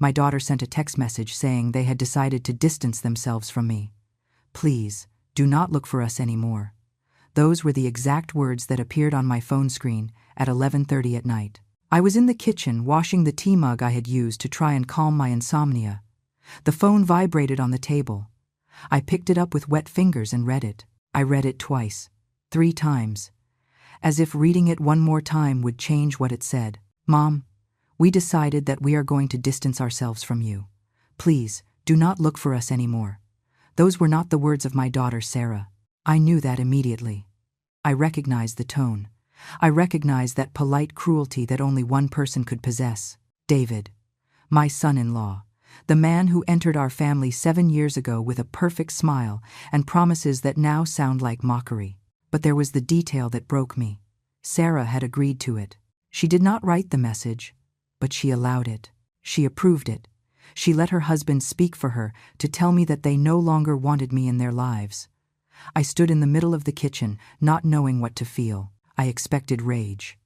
My daughter sent a text message saying they had decided to distance themselves from me. Please, do not look for us anymore. Those were the exact words that appeared on my phone screen at 11:30 at night. I was in the kitchen washing the tea mug I had used to try and calm my insomnia. The phone vibrated on the table. I picked it up with wet fingers and read it. I read it twice, 3 times, as if reading it one more time would change what it said. Mom, we decided that we are going to distance ourselves from you. Please, do not look for us anymore. Those were not the words of my daughter Sarah. I knew that immediately. I recognized the tone. I recognized that polite cruelty that only one person could possess. David, my son-in-law, the man who entered our family 7 years ago with a perfect smile and promises that now sound like mockery. But there was the detail that broke me. Sarah had agreed to it. She did not write the message, but she allowed it. She approved it. She let her husband speak for her to tell me that they no longer wanted me in their lives. I stood in the middle of the kitchen, not knowing what to feel. I expected rage.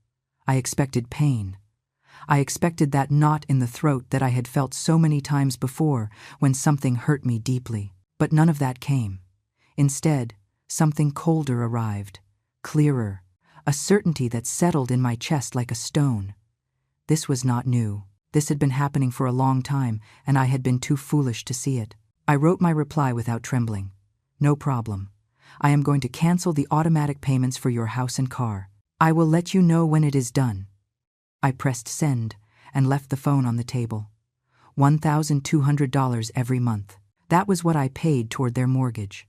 I expected pain. I expected that knot in the throat that I had felt so many times before when something hurt me deeply. But none of that came. Instead, something colder arrived, clearer, a certainty that settled in my chest like a stone. This was not new. This had been happening for a long time, and I had been too foolish to see it. I wrote my reply without trembling. No problem. I am going to cancel the automatic payments for your house and car. I will let you know when it is done. I pressed send and left the phone on the table. $1,200 every month. That was what I paid toward their mortgage.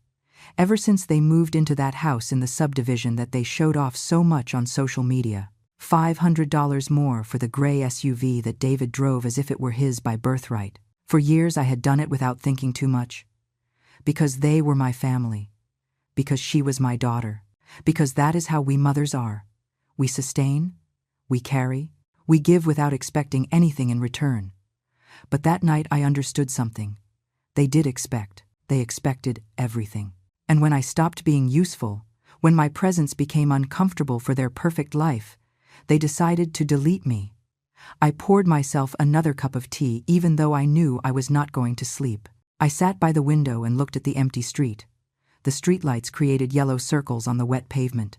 Ever since they moved into that house in the subdivision that they showed off so much on social media. $500 more for the gray SUV that David drove as if it were his by birthright. For years I had done it without thinking too much. Because they were my family. Because she was my daughter. Because that is how we mothers are. We sustain, we carry, we give without expecting anything in return. But that night I understood something. They did expect. They expected everything. And when I stopped being useful, when my presence became uncomfortable for their perfect life, they decided to delete me. I poured myself another cup of tea even though I knew I was not going to sleep. I sat by the window and looked at the empty street. The streetlights created yellow circles on the wet pavement.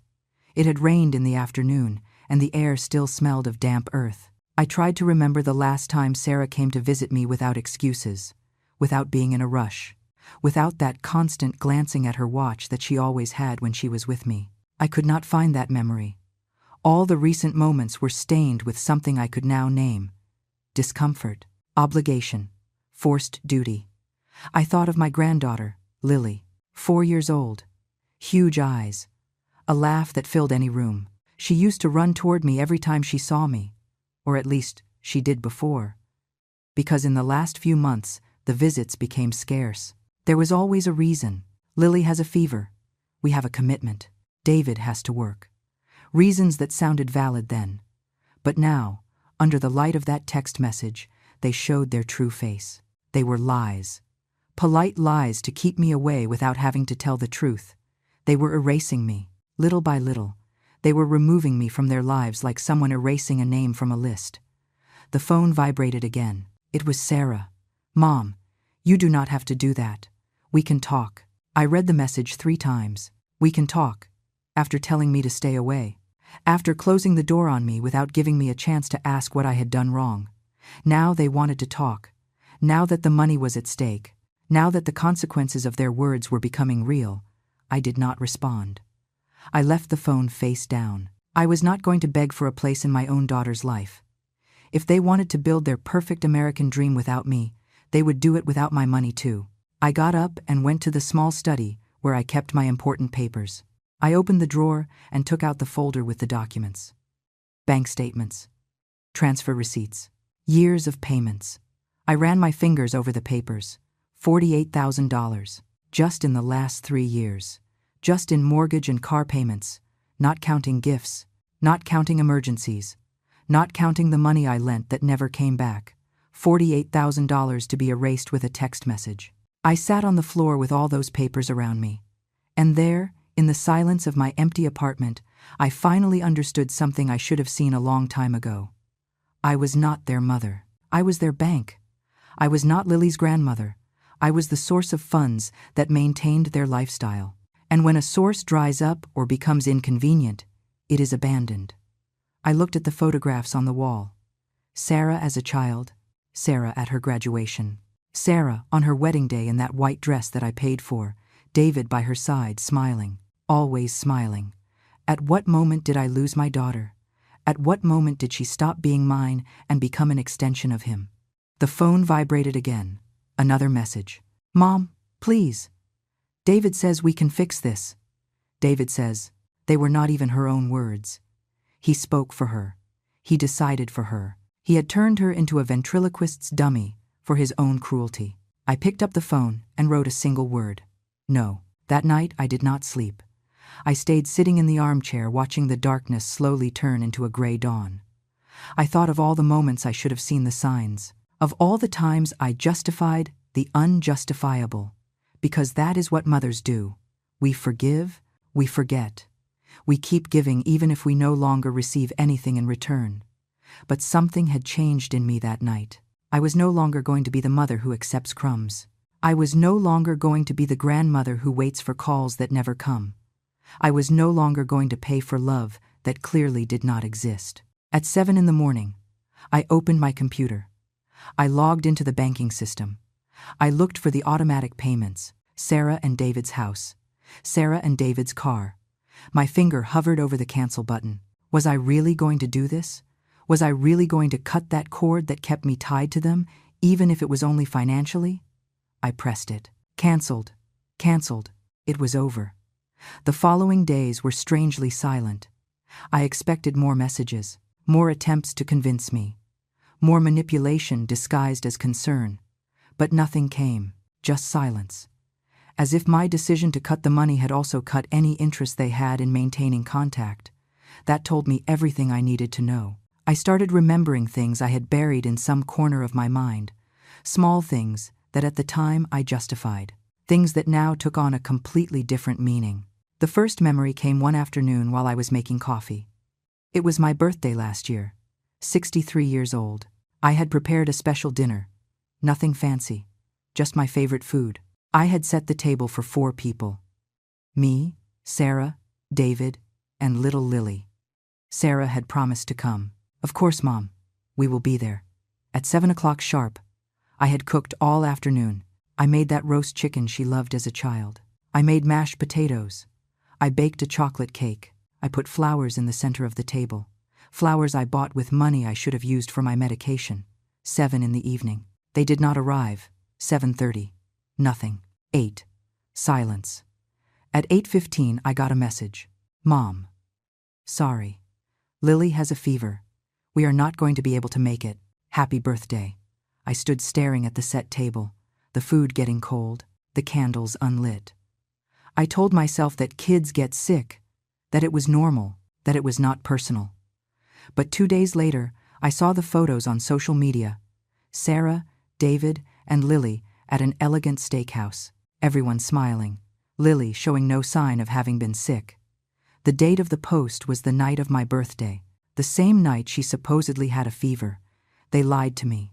It had rained in the afternoon, and the air still smelled of damp earth. I tried to remember the last time Sarah came to visit me without excuses, without being in a rush, without that constant glancing at her watch that she always had when she was with me. I could not find that memory. All the recent moments were stained with something I could now name: discomfort, obligation, forced duty. I thought of my granddaughter, Lily, 4 years old, huge eyes, a laugh that filled any room. She used to run toward me every time she saw me, or at least she did before. Because in the last few months, the visits became scarce. There was always a reason. Lily has a fever. We have a commitment. David has to work. Reasons that sounded valid then. But now, under the light of that text message, they showed their true face. They were lies. Polite lies to keep me away without having to tell the truth. They were erasing me, little by little. They were removing me from their lives like someone erasing a name from a list. The phone vibrated again. It was Sarah. Mom, you do not have to do that. We can talk. I read the message 3 times. We can talk. After telling me to stay away. After closing the door on me without giving me a chance to ask what I had done wrong. Now they wanted to talk. Now that the money was at stake. Now that the consequences of their words were becoming real. I did not respond. I left the phone face down. I was not going to beg for a place in my own daughter's life. If they wanted to build their perfect American dream without me, they would do it without my money too. I got up and went to the small study where I kept my important papers. I opened the drawer and took out the folder with the documents. Bank statements. Transfer receipts. Years of payments. I ran my fingers over the papers. $48,000. Just in the last 3 years. Just in mortgage and car payments. Not counting gifts. Not counting emergencies. Not counting the money I lent that never came back. $48,000 to be erased with a text message. I sat on the floor with all those papers around me. And there, in the silence of my empty apartment, I finally understood something I should have seen a long time ago. I was not their mother. I was their bank. I was not Lily's grandmother. I was the source of funds that maintained their lifestyle. And when a source dries up or becomes inconvenient, it is abandoned. I looked at the photographs on the wall. Sarah as a child, Sarah at her graduation, Sarah on her wedding day in that white dress that I paid for, David by her side smiling, always smiling. At what moment did I lose my daughter? At what moment did she stop being mine and become an extension of him? The phone vibrated again. Another message. Mom, please. David says we can fix this. David says, they were not even her own words. He spoke for her. He decided for her. He had turned her into a ventriloquist's dummy for his own cruelty. I picked up the phone and wrote a single word. No. That night I did not sleep. I stayed sitting in the armchair watching the darkness slowly turn into a gray dawn. I thought of all the moments I should have seen the signs, of all the times I justified the unjustifiable, because that is what mothers do. We forgive, we forget. We keep giving even if we no longer receive anything in return. But something had changed in me that night. I was no longer going to be the mother who accepts crumbs. I was no longer going to be the grandmother who waits for calls that never come. I was no longer going to pay for love that clearly did not exist. At 7 in the morning, I opened my computer. I logged into the banking system. I looked for the automatic payments, Sarah and David's house, Sarah and David's car. My finger hovered over the cancel button. Was I really going to do this? Was I really going to cut that cord that kept me tied to them, even if it was only financially? I pressed it. Cancelled. Cancelled. It was over. The following days were strangely silent. I expected more messages, more attempts to convince me, more manipulation disguised as concern. But nothing came, just silence. As if my decision to cut the money had also cut any interest they had in maintaining contact. That told me everything I needed to know. I started remembering things I had buried in some corner of my mind, small things that at the time I justified, things that now took on a completely different meaning. The first memory came one afternoon while I was making coffee. It was my birthday last year, 63 years old. I had prepared a special dinner. Nothing fancy, just my favorite food. I had set the table for 4 people. Me, Sarah, David, and little Lily. Sarah had promised to come. Of course, Mom. We will be there. At 7 o'clock sharp. I had cooked all afternoon. I made that roast chicken she loved as a child. I made mashed potatoes. I baked a chocolate cake. I put flowers in the center of the table. Flowers I bought with money I should have used for my medication. 7 in the evening. They did not arrive. 7:30. Nothing. 8. Silence. At 8:15 I got a message. Mom. Sorry. Lily has a fever. We are not going to be able to make it. Happy birthday. I stood staring at the set table, the food getting cold, the candles unlit. I told myself that kids get sick, that it was normal, that it was not personal. But 2 days later, I saw the photos on social media. Sarah, David, and Lily at an elegant steakhouse, everyone smiling, Lily showing no sign of having been sick. The date of the post was the night of my birthday, the same night she supposedly had a fever. They lied to me,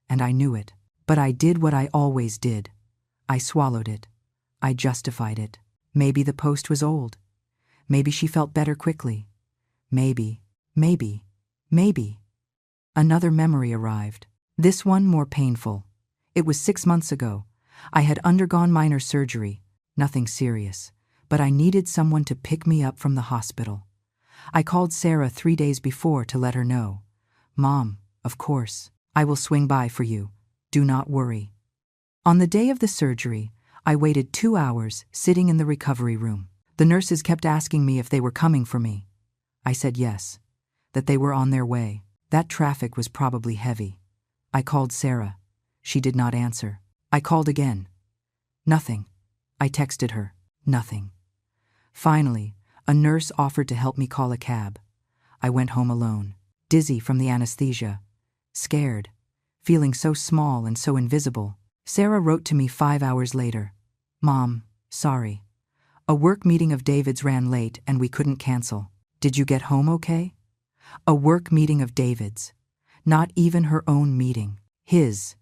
and I knew it. But I did what I always did. I swallowed it. I justified it. Maybe the post was old. Maybe she felt better quickly. Maybe. Another memory arrived. This one more painful. It was 6 months ago. I had undergone minor surgery, nothing serious, but I needed someone to pick me up from the hospital. I called Sarah 3 days before to let her know. Mom, of course, I will swing by for you. Do not worry. On the day of the surgery, I waited 2 hours sitting in the recovery room. The nurses kept asking me if they were coming for me. I said yes, that they were on their way. That traffic was probably heavy. I called Sarah. She did not answer. I called again. Nothing. I texted her. Nothing. Finally, a nurse offered to help me call a cab. I went home alone, dizzy from the anesthesia, scared, feeling so small and so invisible. Sarah wrote to me 5 hours later. Mom, sorry. A work meeting of David's ran late and we couldn't cancel. Did you get home okay? A work meeting of David's. Not even her own meeting. His.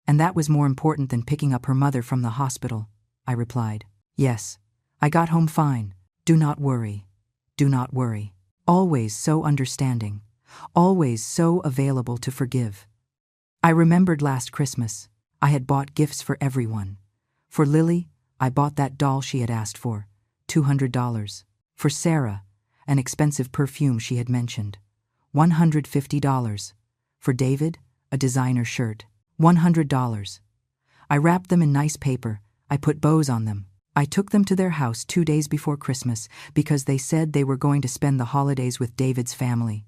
And that was more important than picking up her mother from the hospital, I replied. Yes, I got home fine. Do not worry. Do not worry. Always so understanding. Always so available to forgive. I remembered last Christmas. I had bought gifts for everyone. For Lily, I bought that doll she had asked for, $200. For Sarah, an expensive perfume she had mentioned, $150. For David, a designer shirt, $100. I wrapped them in nice paper. I put bows on them. I took them to their house 2 days before Christmas because they said they were going to spend the holidays with David's family.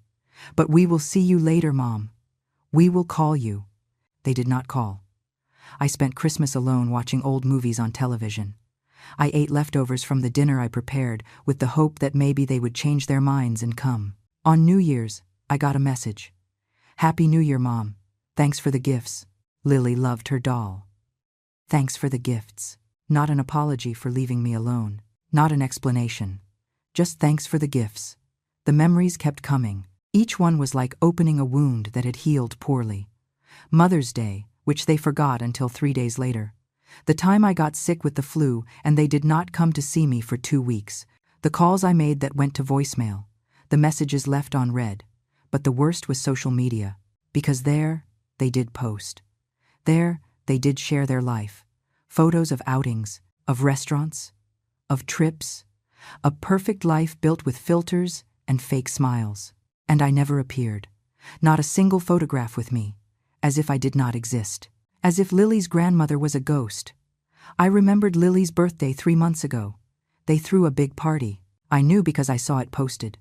But we will see you later, Mom. We will call you. They did not call. I spent Christmas alone watching old movies on television. I ate leftovers from the dinner I prepared with the hope that maybe they would change their minds and come. On New Year's, I got a message. Happy New Year, Mom. Thanks for the gifts. Lily loved her doll. Thanks for the gifts. Not an apology for leaving me alone. Not an explanation. Just thanks for the gifts. The memories kept coming. Each one was like opening a wound that had healed poorly. Mother's Day, which they forgot until 3 days later. The time I got sick with the flu and they did not come to see me for 2 weeks. The calls I made that went to voicemail. The messages left on read. But the worst was social media. Because there, they did post. There, they did share their life. Photos of outings, of restaurants, of trips. A perfect life built with filters and fake smiles. And I never appeared. Not a single photograph with me. As if I did not exist. As if Lily's grandmother was a ghost. I remembered Lily's birthday 3 months ago. They threw a big party. I knew because I saw it posted.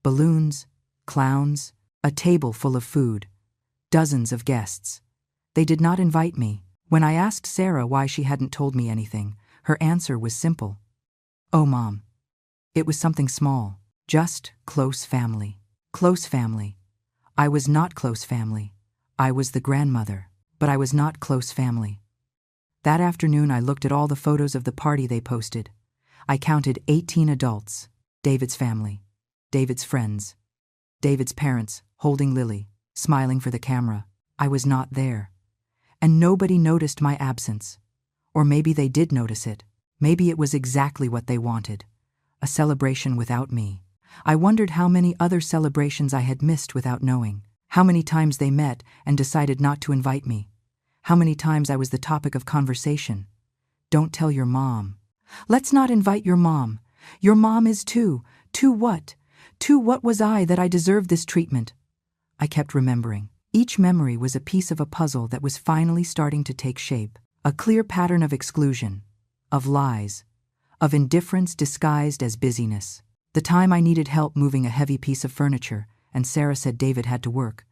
Balloons, clowns, a table full of food. Dozens of guests. They did not invite me. When I asked Sarah why she hadn't told me anything, her answer was simple. Oh, Mom. It was something small. Just close family. Close family. I was not close family. I was the grandmother, but I was not close family. That afternoon I looked at all the photos of the party they posted. I counted 18 adults, David's family, David's friends, David's parents, holding Lily, smiling for the camera. I was not there. And nobody noticed my absence. Or maybe they did notice it. Maybe it was exactly what they wanted. A celebration without me. I wondered how many other celebrations I had missed without knowing. How many times they met and decided not to invite me. How many times I was the topic of conversation. Don't tell your mom. Let's not invite your mom. Your mom is too. Too what? Too what was I that I deserved this treatment? I kept remembering. Each memory was a piece of a puzzle that was finally starting to take shape. A clear pattern of exclusion. Of lies. Of indifference disguised as busyness. The time I needed help moving a heavy piece of furniture, and Sarah said David had to work.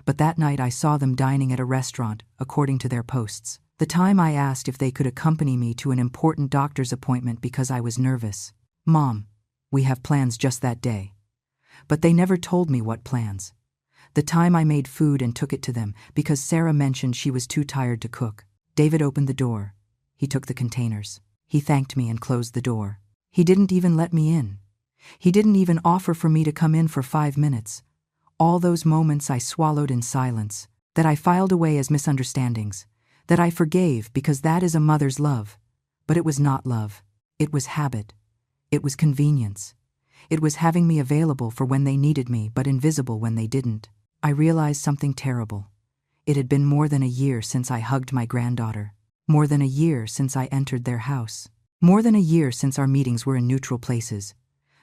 But that night I saw them dining at a restaurant, according to their posts. The time I asked if they could accompany me to an important doctor's appointment because I was nervous. Mom, we have plans just that day. But they never told me what plans. The time I made food and took it to them because Sarah mentioned she was too tired to cook. David opened the door. He took the containers. He thanked me and closed the door. He didn't even let me in. He didn't even offer for me to come in for 5 minutes. All those moments I swallowed in silence, that I filed away as misunderstandings, that I forgave because that is a mother's love. But it was not love. It was habit. It was convenience. It was having me available for when they needed me but invisible when they didn't. I realized something terrible. It had been more than a year since I hugged my granddaughter. More than a year since I entered their house. More than a year since our meetings were in neutral places.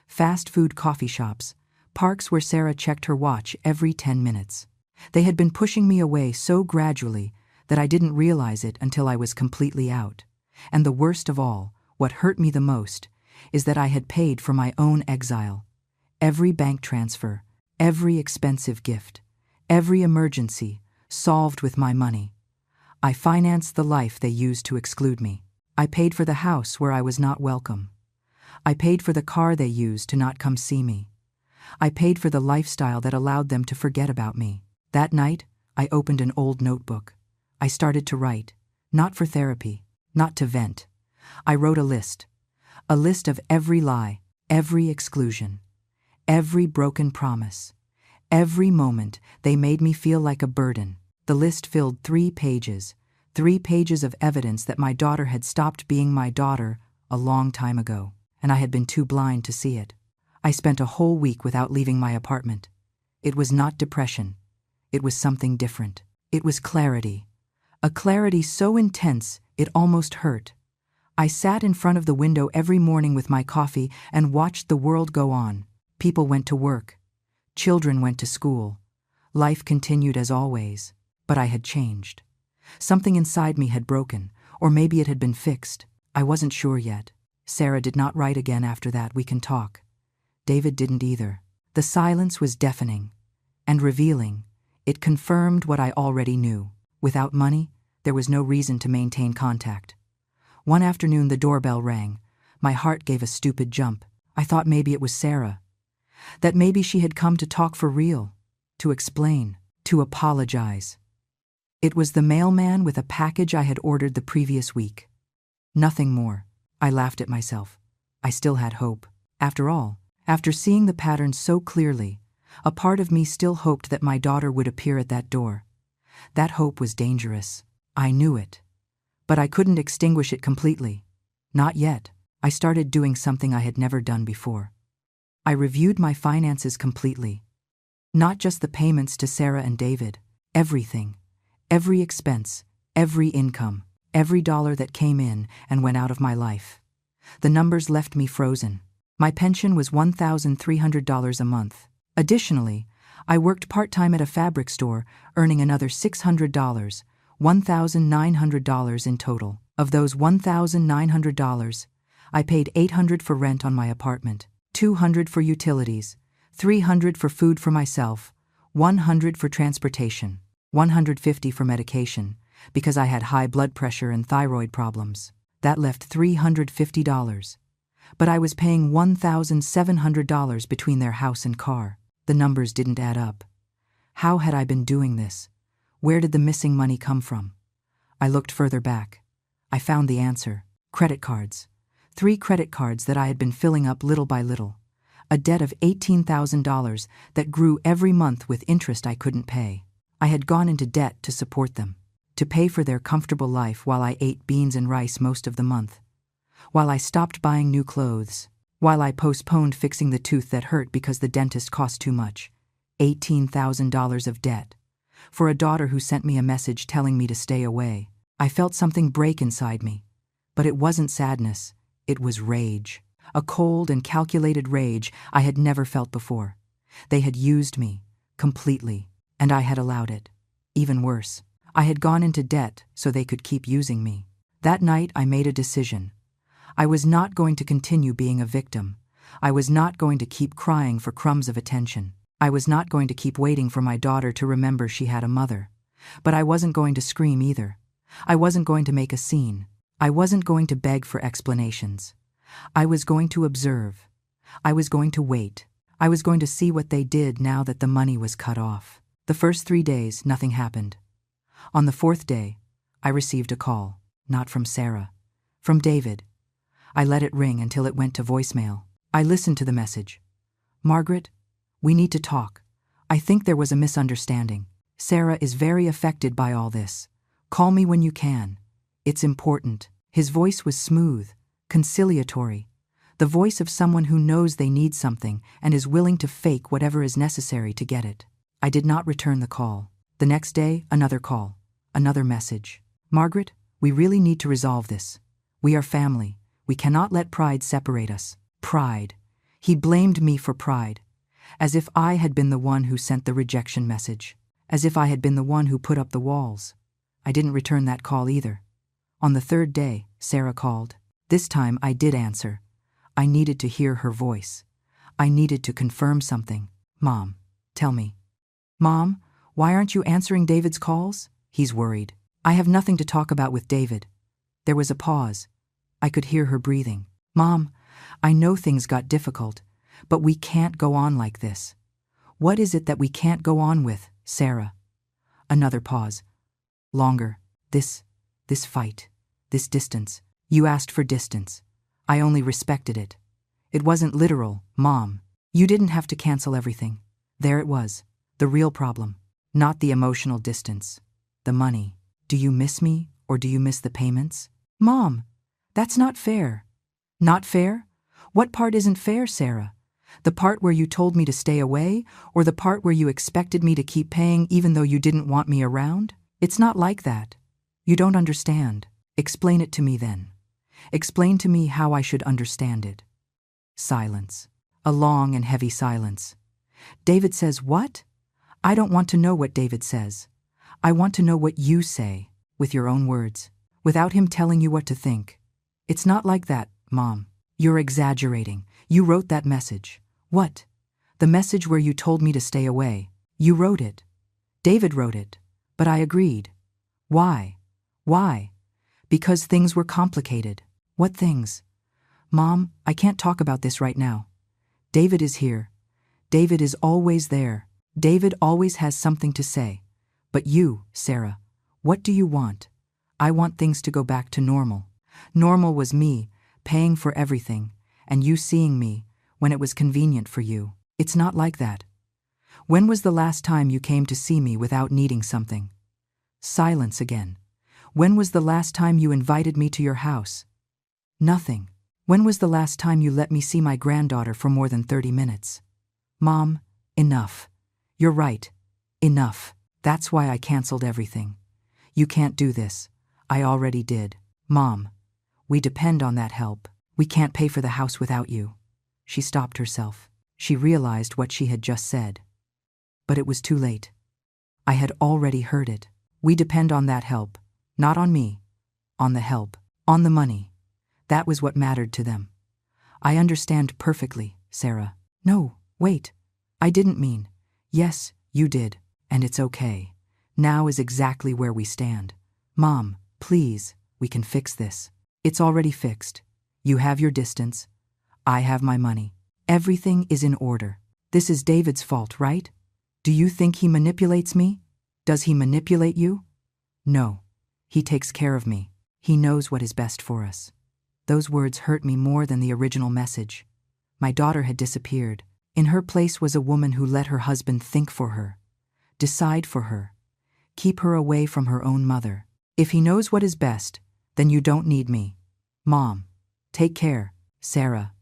Fast food coffee shops, parks where Sarah checked her watch every 10 minutes. They had been pushing me away so gradually that I didn't realize it until I was completely out. And the worst of all, what hurt me the most, is that I had paid for my own exile. Every bank transfer, every expensive gift, every emergency, solved with my money. I financed the life they used to exclude me. I paid for the house where I was not welcome. I paid for the car they used to not come see me. I paid for the lifestyle that allowed them to forget about me. That night, I opened an old notebook. I started to write, not for therapy, not to vent. I wrote a list of every lie, every exclusion, every broken promise, every moment they made me feel like a burden. The list filled 3 pages, 3 pages of evidence that my daughter had stopped being my daughter a long time ago, and I had been too blind to see it. I spent a whole week without leaving my apartment. It was not depression. It was something different. It was clarity. A clarity so intense it almost hurt. I sat in front of the window every morning with my coffee and watched the world go on. People went to work. Children went to school. Life continued as always. But I had changed. Something inside me had broken, or maybe it had been fixed. I wasn't sure yet. Sarah did not write again after that, we can talk. David didn't either. The silence was deafening and revealing. It confirmed what I already knew. Without money, there was no reason to maintain contact. One afternoon the doorbell rang. My heart gave a stupid jump. I thought maybe it was Sarah. That maybe she had come to talk for real, to explain, to apologize. It was the mailman with a package I had ordered the previous week. Nothing more. I laughed at myself. I still had hope. After all, after seeing the pattern so clearly, a part of me still hoped that my daughter would appear at that door. That hope was dangerous. I knew it. But I couldn't extinguish it completely. Not yet. I started doing something I had never done before. I reviewed my finances completely. Not just the payments to Sarah and David. Everything. Every expense. Every income. Every dollar that came in and went out of my life. The numbers left me frozen. My pension was $1,300 a month. Additionally, I worked part-time at a fabric store, earning another $600, $1,900 in total. Of those $1,900, I paid $800 for rent on my apartment, $200 for utilities, $300 for food for myself, $100 for transportation, $150 for medication, because I had high blood pressure and thyroid problems. That left $350. But I was paying $1,700 between their house and car. The numbers didn't add up. How had I been doing this? Where did the missing money come from? I looked further back. I found the answer. Credit cards. 3 credit cards that I had been filling up little by little. A debt of $18,000 that grew every month with interest I couldn't pay. I had gone into debt to support them, to pay for their comfortable life while I ate beans and rice most of the month, while I stopped buying new clothes, while I postponed fixing the tooth that hurt because the dentist cost too much. $18,000 of debt. For a daughter who sent me a message telling me to stay away. I felt something break inside me. But it wasn't sadness, it was rage. A cold and calculated rage I had never felt before. They had used me, completely, and I had allowed it. Even worse, I had gone into debt so they could keep using me. That night I made a decision. I was not going to continue being a victim. I was not going to keep crying for crumbs of attention. I was not going to keep waiting for my daughter to remember she had a mother. But I wasn't going to scream either. I wasn't going to make a scene. I wasn't going to beg for explanations. I was going to observe. I was going to wait. I was going to see what they did now that the money was cut off. The first 3 days, nothing happened. On the 4th day, I received a call. Not from Sarah. From David. I let it ring until it went to voicemail. I listened to the message. Margaret, we need to talk. I think there was a misunderstanding. Sarah is very affected by all this. Call me when you can. It's important. His voice was smooth, conciliatory. The voice of someone who knows they need something and is willing to fake whatever is necessary to get it. I did not return the call. The next day, another call. Another message. Margaret, we really need to resolve this. We are family. We cannot let pride separate us. Pride. He blamed me for pride. As if I had been the one who sent the rejection message. As if I had been the one who put up the walls. I didn't return that call either. On the 3rd day, Sarah called. This time I did answer. I needed to hear her voice. I needed to confirm something. Mom, tell me. Mom, why aren't you answering David's calls? He's worried. I have nothing to talk about with David. There was a pause. I could hear her breathing. Mom, I know things got difficult, but we can't go on like this. What is it that we can't go on with, Sarah? Another pause. Longer. This fight. This distance. You asked for distance. I only respected it. It wasn't literal, Mom. You didn't have to cancel everything. There it was. The real problem. Not the emotional distance. The money. Do you miss me Or do you miss the payments? Mom, that's not fair. Not fair? What part isn't fair, Sarah? The part where you told me to stay away, or the part where you expected me to keep paying even though you didn't want me around? It's not like that. You don't understand. Explain it to me then. Explain to me how I should understand it. Silence. A long and heavy silence. David says, "What?" I don't want to know what David says. I want to know what you say, with your own words, without him telling you what to think. It's not like that, Mom. You're exaggerating. You wrote that message. What? The message where you told me to stay away. You wrote it. David wrote it. But I agreed. Why? Why? Because things were complicated. What things? Mom, I can't talk about this right now. David is here. David is always there. David always has something to say. But you, Sarah, what do you want? I want things to go back to normal. Normal was me, paying for everything, and you seeing me when it was convenient for you. It's not like that. When was the last time you came to see me without needing something? Silence again. When was the last time you invited me to your house? Nothing. When was the last time you let me see my granddaughter for more than 30 minutes? Mom, enough. You're right. Enough. That's why I canceled everything. You can't do this. I already did. Mom, we depend on that help. We can't pay for the house without you. She stopped herself. She realized what she had just said. But it was too late. I had already heard it. We depend on that help. Not on me. On the help. On the money. That was what mattered to them. I understand perfectly, Sarah. No, wait. I didn't mean. Yes, you did. And it's okay. Now is exactly where we stand. Mom, please, we can fix this. It's already fixed. You have your distance. I have my money. Everything is in order. This is David's fault, right? Do you think he manipulates me? Does he manipulate you? No. He takes care of me. He knows what is best for us. Those words hurt me more than the original message. My daughter had disappeared. In her place was a woman who let her husband think for her, decide for her, keep her away from her own mother. If he knows what is best, then you don't need me. Mom, take care, Sarah.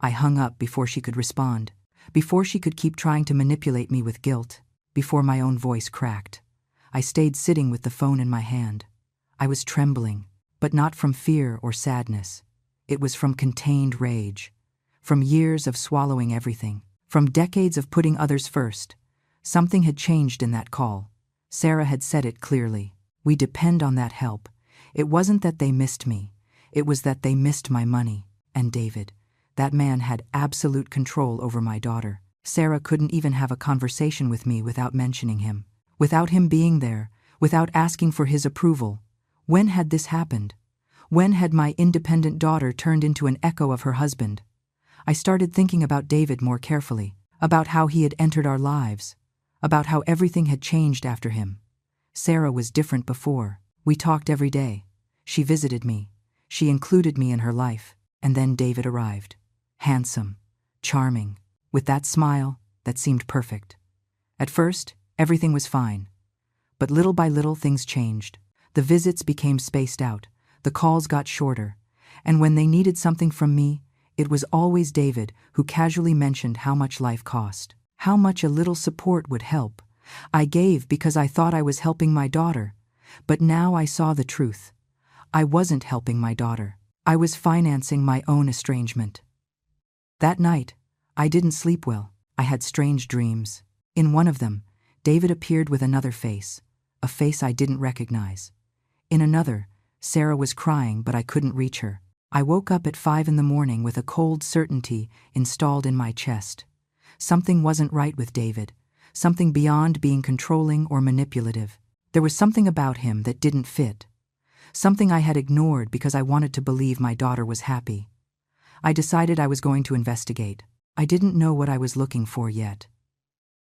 I hung up before she could respond, before she could keep trying to manipulate me with guilt, before my own voice cracked. I stayed sitting with the phone in my hand. I was trembling, but not from fear or sadness. It was from contained rage, from years of swallowing everything, from decades of putting others first. Something had changed in that call. Sarah had said it clearly. We depend on that help. It wasn't that they missed me. It was that they missed my money. And David, that man had absolute control over my daughter. Sarah couldn't even have a conversation with me without mentioning him, without him being there, without asking for his approval. When had this happened? When had my independent daughter turned into an echo of her husband? I started thinking about David more carefully, about how he had entered our lives, about how everything had changed after him. Sarah was different before. We talked every day. She visited me. She included me in her life. And then David arrived. Handsome, charming, with that smile that seemed perfect. At first, everything was fine. But little by little things changed. The visits became spaced out. The calls got shorter. And when they needed something from me, it was always David who casually mentioned how much life cost, how much a little support would help. I gave because I thought I was helping my daughter. But now I saw the truth. I wasn't helping my daughter. I was financing my own estrangement. That night, I didn't sleep well. I had strange dreams. In one of them, David appeared with another face, a face I didn't recognize. In another, Sarah was crying, but I couldn't reach her. I woke up at 5 a.m. with a cold certainty installed in my chest. Something wasn't right with David, something beyond being controlling or manipulative. There was something about him that didn't fit, something I had ignored because I wanted to believe my daughter was happy. I decided I was going to investigate. I didn't know what I was looking for yet,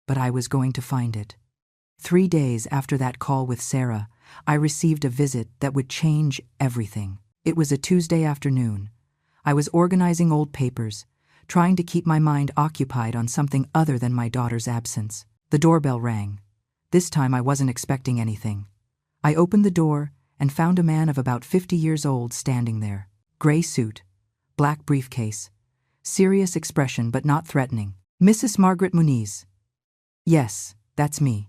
but I was going to find it. 3 days after that call with Sarah, I received a visit that would change everything. It was a Tuesday afternoon. I was organizing old papers, trying to keep my mind occupied on something other than my daughter's absence. The doorbell rang. This time I wasn't expecting anything. I opened the door, and found a man of about 50 years old standing there. Gray suit, black briefcase, serious expression but not threatening. Mrs. Margaret Muniz. Yes, that's me.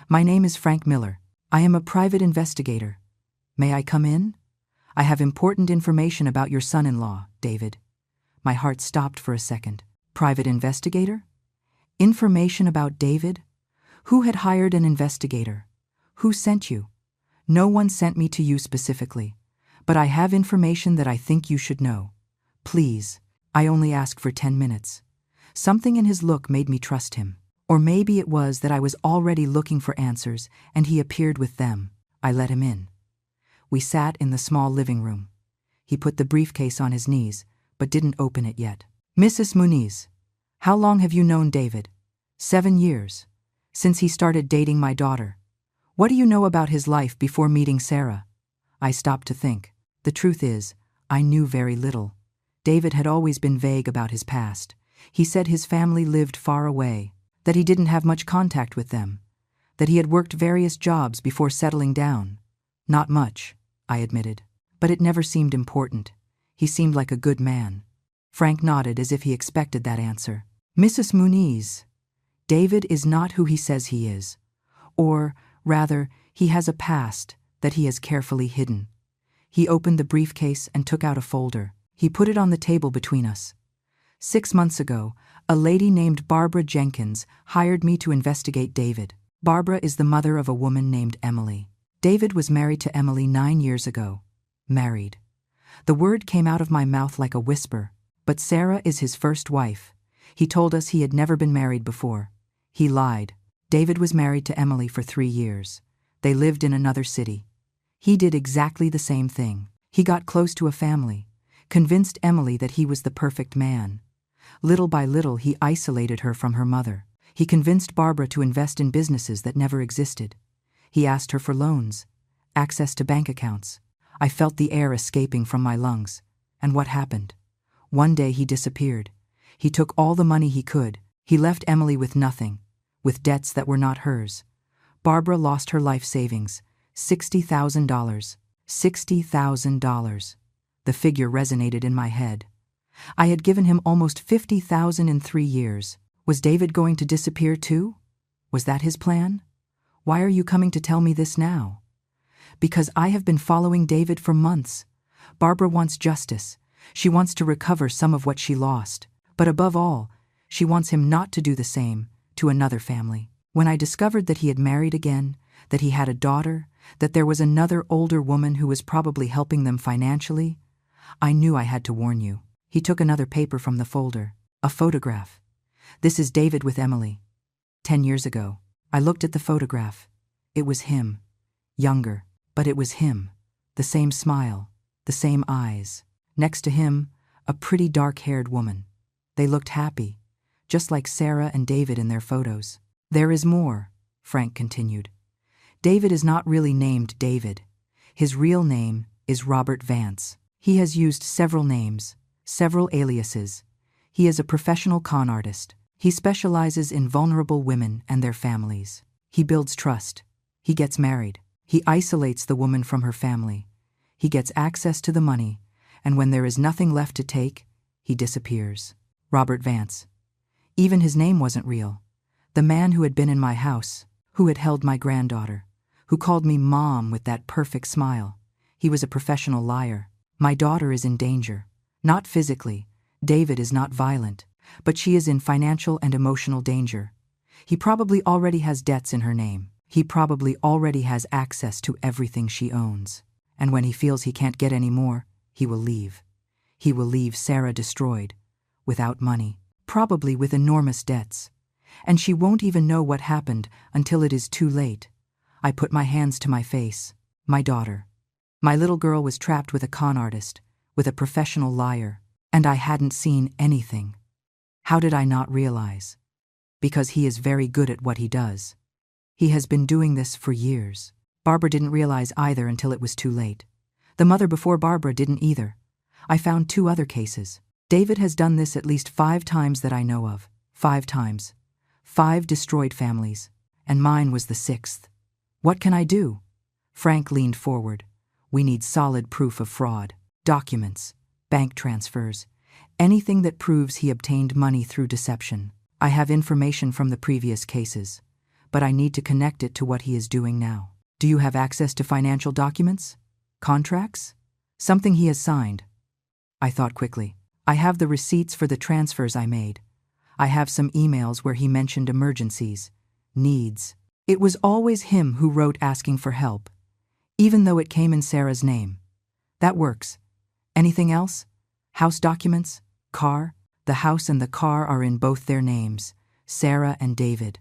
My name is Frank Miller. I am a private investigator. May I come in? I have important information about your son-in-law, David. My heart stopped for a second. Private investigator? Information about David? Who had hired an investigator? Who sent you? No one sent me to you specifically, but I have information that I think you should know. Please, I only ask for 10 minutes. Something in his look made me trust him. Or maybe it was that I was already looking for answers and he appeared with them. I let him in. We sat in the small living room. He put the briefcase on his knees, but didn't open it yet. Mrs. Muniz, how long have you known David? 7 years. Since he started dating my daughter. What do you know about his life before meeting Sarah? I stopped to think. The truth is, I knew very little. David had always been vague about his past. He said his family lived far away, that he didn't have much contact with them, that he had worked various jobs before settling down. Not much, I admitted, but it never seemed important. He seemed like a good man. Frank nodded as if he expected that answer. Mrs. Muniz, David is not who he says he is. Or, rather, he has a past that he has carefully hidden. He opened the briefcase and took out a folder. He put it on the table between us. 6 months ago, a lady named Barbara Jenkins hired me to investigate David. Barbara is the mother of a woman named Emily. David was married to Emily 9 years ago. Married. The word came out of my mouth like a whisper, but Sarah is his first wife. He told us he had never been married before. He lied. David was married to Emily for 3 years. They lived in another city. He did exactly the same thing. He got close to a family, convinced Emily that he was the perfect man. Little by little, he isolated her from her mother. He convinced Barbara to invest in businesses that never existed. He asked her for loans, access to bank accounts. I felt the air escaping from my lungs. And what happened? One day he disappeared. He took all the money he could. He left Emily with nothing, with debts that were not hers. Barbara lost her life savings, $60,000. $60,000. The figure resonated in my head. I had given him almost $50,000 in 3 years. Was David going to disappear too? Was that his plan? Why are you coming to tell me this now? Because I have been following David for months. Barbara wants justice. She wants to recover some of what she lost. But above all, she wants him not to do the same to another family. When I discovered that he had married again, that he had a daughter, that there was another older woman who was probably helping them financially, I knew I had to warn you. He took another paper from the folder, a photograph. This is David with Emily. 10 years ago. I looked at the photograph. It was him. Younger, but it was him. The same smile, the same eyes. Next to him, a pretty dark-haired woman. They looked happy, just like Sarah and David in their photos. There is more, Frank continued. David is not really named David. His real name is Robert Vance. He has used several names, several aliases. He is a professional con artist. He specializes in vulnerable women and their families. He builds trust. He gets married. He isolates the woman from her family. He gets access to the money, and when there is nothing left to take, he disappears. Robert Vance. Even his name wasn't real. The man who had been in my house, who had held my granddaughter, who called me Mom with that perfect smile. He was a professional liar. My daughter is in danger. Not physically. David is not violent. But she is in financial and emotional danger. He probably already has debts in her name. He probably already has access to everything she owns. And when he feels he can't get any more, he will leave. He will leave Sarah destroyed, without money, probably with enormous debts. And she won't even know what happened until it is too late. I put my hands to my face. My daughter. My little girl was trapped with a con artist, with a professional liar, and I hadn't seen anything. How did I not realize? Because he is very good at what he does. He has been doing this for years. Barbara didn't realize either until it was too late. The mother before Barbara didn't either. I found 2 other cases. David has done this at least 5 times that I know of. 5 times. 5 destroyed families. And mine was the 6th. What can I do? Frank leaned forward. We need solid proof of fraud. Documents, bank transfers, anything that proves he obtained money through deception. I have information from the previous cases, but I need to connect it to what he is doing now. Do you have access to financial documents? Contracts? Something he has signed? I thought quickly. I have the receipts for the transfers I made. I have some emails where he mentioned emergencies, needs. It was always him who wrote asking for help, even though it came in Sarah's name. That works. Anything else? House documents? Car? The house and the car are in both their names, Sarah and David.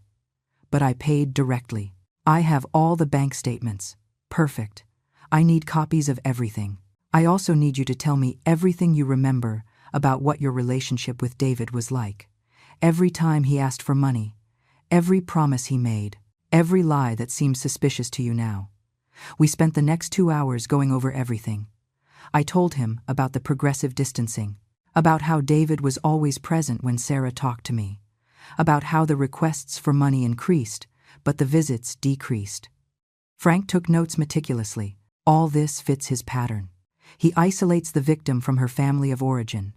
But I paid directly. I have all the bank statements. Perfect. I need copies of everything. I also need you to tell me everything you remember about what your relationship with David was like. Every time he asked for money, every promise he made, every lie that seems suspicious to you now. We spent the next 2 hours going over everything. I told him about the progressive distancing, about how David was always present when Sarah talked to me, about how the requests for money increased, but the visits decreased. Frank took notes meticulously. All this fits his pattern. He isolates the victim from her family of origin,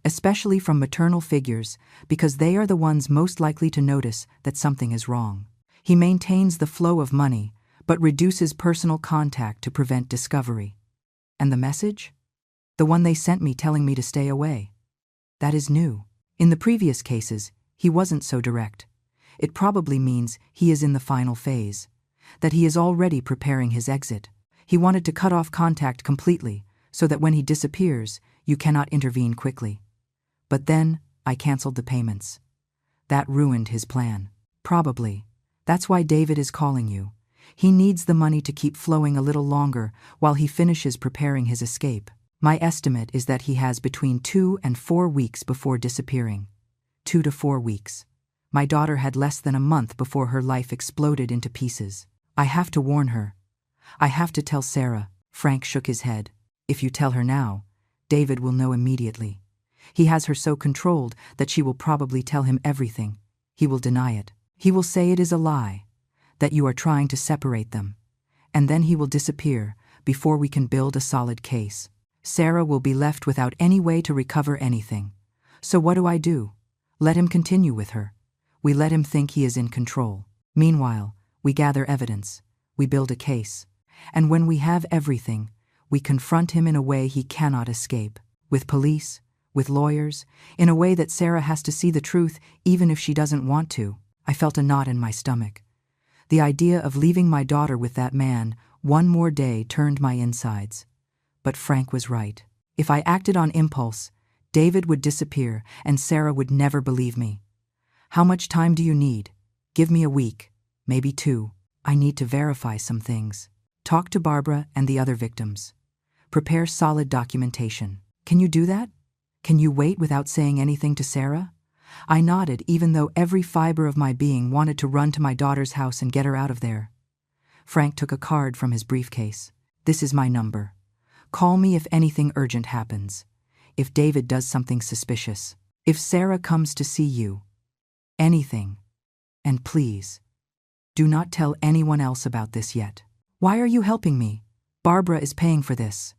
especially from maternal figures, because they are the ones most likely to notice that something is wrong. He maintains the flow of money, but reduces personal contact to prevent discovery. And the message? The one they sent me telling me to stay away. That is new. In the previous cases, he wasn't so direct. It probably means he is in the final phase, that he is already preparing his exit. He wanted to cut off contact completely, so that when he disappears, you cannot intervene quickly. But then, I canceled the payments. That ruined his plan. Probably. That's why David is calling you. He needs the money to keep flowing a little longer while he finishes preparing his escape. My estimate is that he has between 2 and 4 weeks before disappearing. 2 to 4 weeks. My daughter had less than a month before her life exploded into pieces. I have to warn her. I have to tell Sarah. Frank shook his head. If you tell her now, David will know immediately. He has her so controlled that she will probably tell him everything. He will deny it. He will say it is a lie, that you are trying to separate them. And then he will disappear before we can build a solid case. Sarah will be left without any way to recover anything. So what do? Let him continue with her. We let him think he is in control. Meanwhile, we gather evidence. We build a case. And when we have everything, we confront him in a way he cannot escape. With police, with lawyers, in a way that Sarah has to see the truth even if she doesn't want to. I felt a knot in my stomach. The idea of leaving my daughter with that man one more day turned my insides. But Frank was right. If I acted on impulse, David would disappear and Sarah would never believe me. How much time do you need? Give me a week, maybe 2. I need to verify some things. Talk to Barbara and the other victims. Prepare solid documentation. Can you do that? Can you wait without saying anything to Sarah? I nodded, even though every fiber of my being wanted to run to my daughter's house and get her out of there. Frank took a card from his briefcase. This is my number. Call me if anything urgent happens. If David does something suspicious. If Sarah comes to see you. Anything. And please, do not tell anyone else about this yet. Why are you helping me? Barbara is paying for this.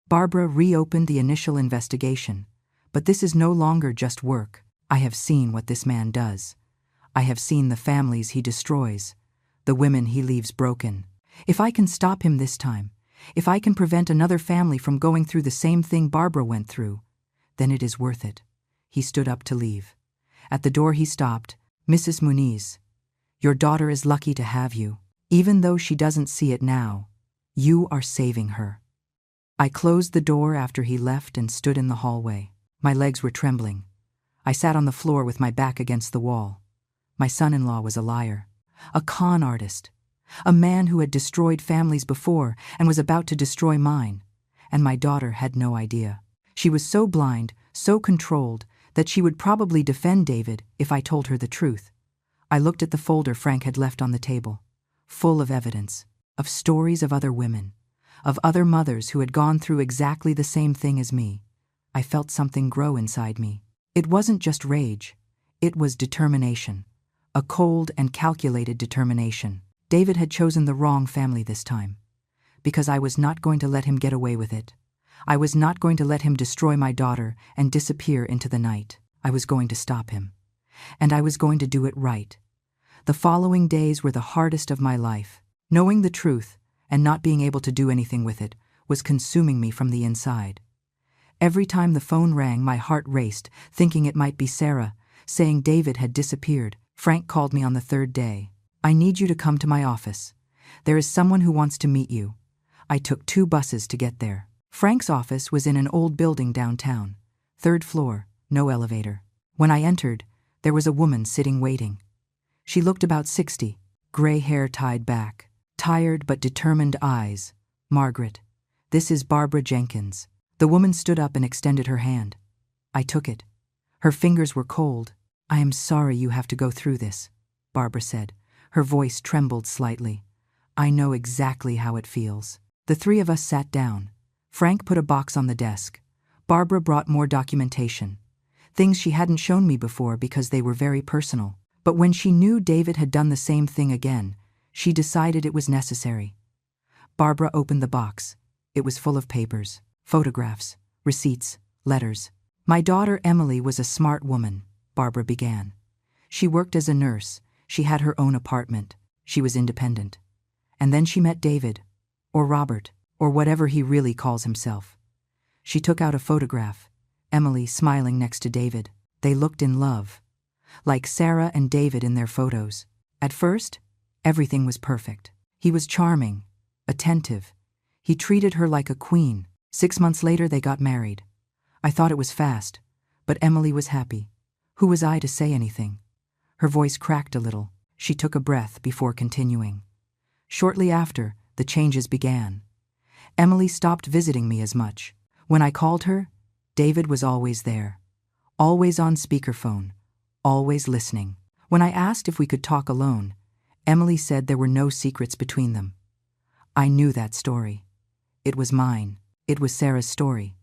Barbara reopened the initial investigation. But this is no longer just work. I have seen what this man does. I have seen the families he destroys, the women he leaves broken. If I can stop him this time, if I can prevent another family from going through the same thing Barbara went through, then it is worth it. He stood up to leave. At the door he stopped. Mrs. Muniz, your daughter is lucky to have you. Even though she doesn't see it now, you are saving her. I closed the door after he left and stood in the hallway. My legs were trembling. I sat on the floor with my back against the wall. My son-in-law was a liar, a con artist, a man who had destroyed families before and was about to destroy mine. And my daughter had no idea. She was so blind, so controlled, that she would probably defend David if I told her the truth. I looked at the folder Frank had left on the table, full of evidence, of stories of other women, of other mothers who had gone through exactly the same thing as me. I felt something grow inside me. It wasn't just rage. It was determination. A cold and calculated determination. David had chosen the wrong family this time. because I was not going to let him get away with it. I was not going to let him destroy my daughter and disappear into the night. I was going to stop him. And I was going to do it right. The following days were the hardest of my life. Knowing the truth and not being able to do anything with it was consuming me from the inside. Every time the phone rang, my heart raced, thinking it might be Sarah, saying David had disappeared. Frank called me on the third day. "I need you to come to my office. There is someone who wants to meet you." I took 2 buses to get there. Frank's office was in an old building downtown. 3rd floor, no elevator. When I entered, there was a woman sitting waiting. She looked about 60, gray hair tied back, tired but determined eyes. "Margaret, this is Barbara Jenkins." The woman stood up and extended her hand. I took it. Her fingers were cold. "I am sorry you have to go through this," Barbara said. Her voice trembled slightly. "I know exactly how it feels." The 3 of us sat down. Frank put a box on the desk. Barbara brought more documentation. Things she hadn't shown me before because they were very personal. But when she knew David had done the same thing again, she decided it was necessary. Barbara opened the box. It was full of papers, photographs, receipts, letters. "My daughter Emily was a smart woman," Barbara began. "She worked as a nurse. She had her own apartment. She was independent. And then she met David, or Robert, or whatever he really calls himself. She took out a photograph, Emily smiling next to David. They looked in love, like Sarah and David in their photos. At first, everything was perfect. He was charming, attentive. He treated her like a queen. 6 months later, they got married. I thought it was fast, but Emily was happy. Who was I to say anything? Her voice cracked a little. She took a breath before continuing. Shortly after, the changes began. Emily stopped visiting me as much. When I called her, David was always there. Always on speakerphone. Always listening. When I asked if we could talk alone, Emily said there were no secrets between them. I knew that story. It was mine. It was Sarah's story.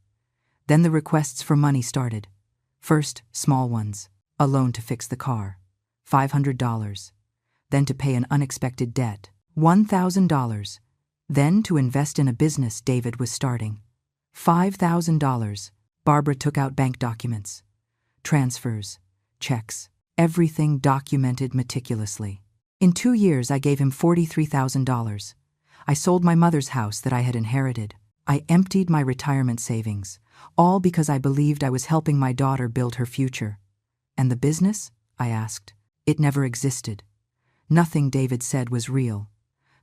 Then the requests for money started. First, small ones. A loan to fix the car. $500. Then to pay an unexpected debt. $1,000. Then to invest in a business David was starting. $5,000. Barbara took out bank documents. Transfers. Checks. Everything documented meticulously. In 2 years, I gave him $43,000. I sold my mother's house that I had inherited. I emptied my retirement savings, all because I believed I was helping my daughter build her future. And the business? I asked. It never existed. Nothing David said was real.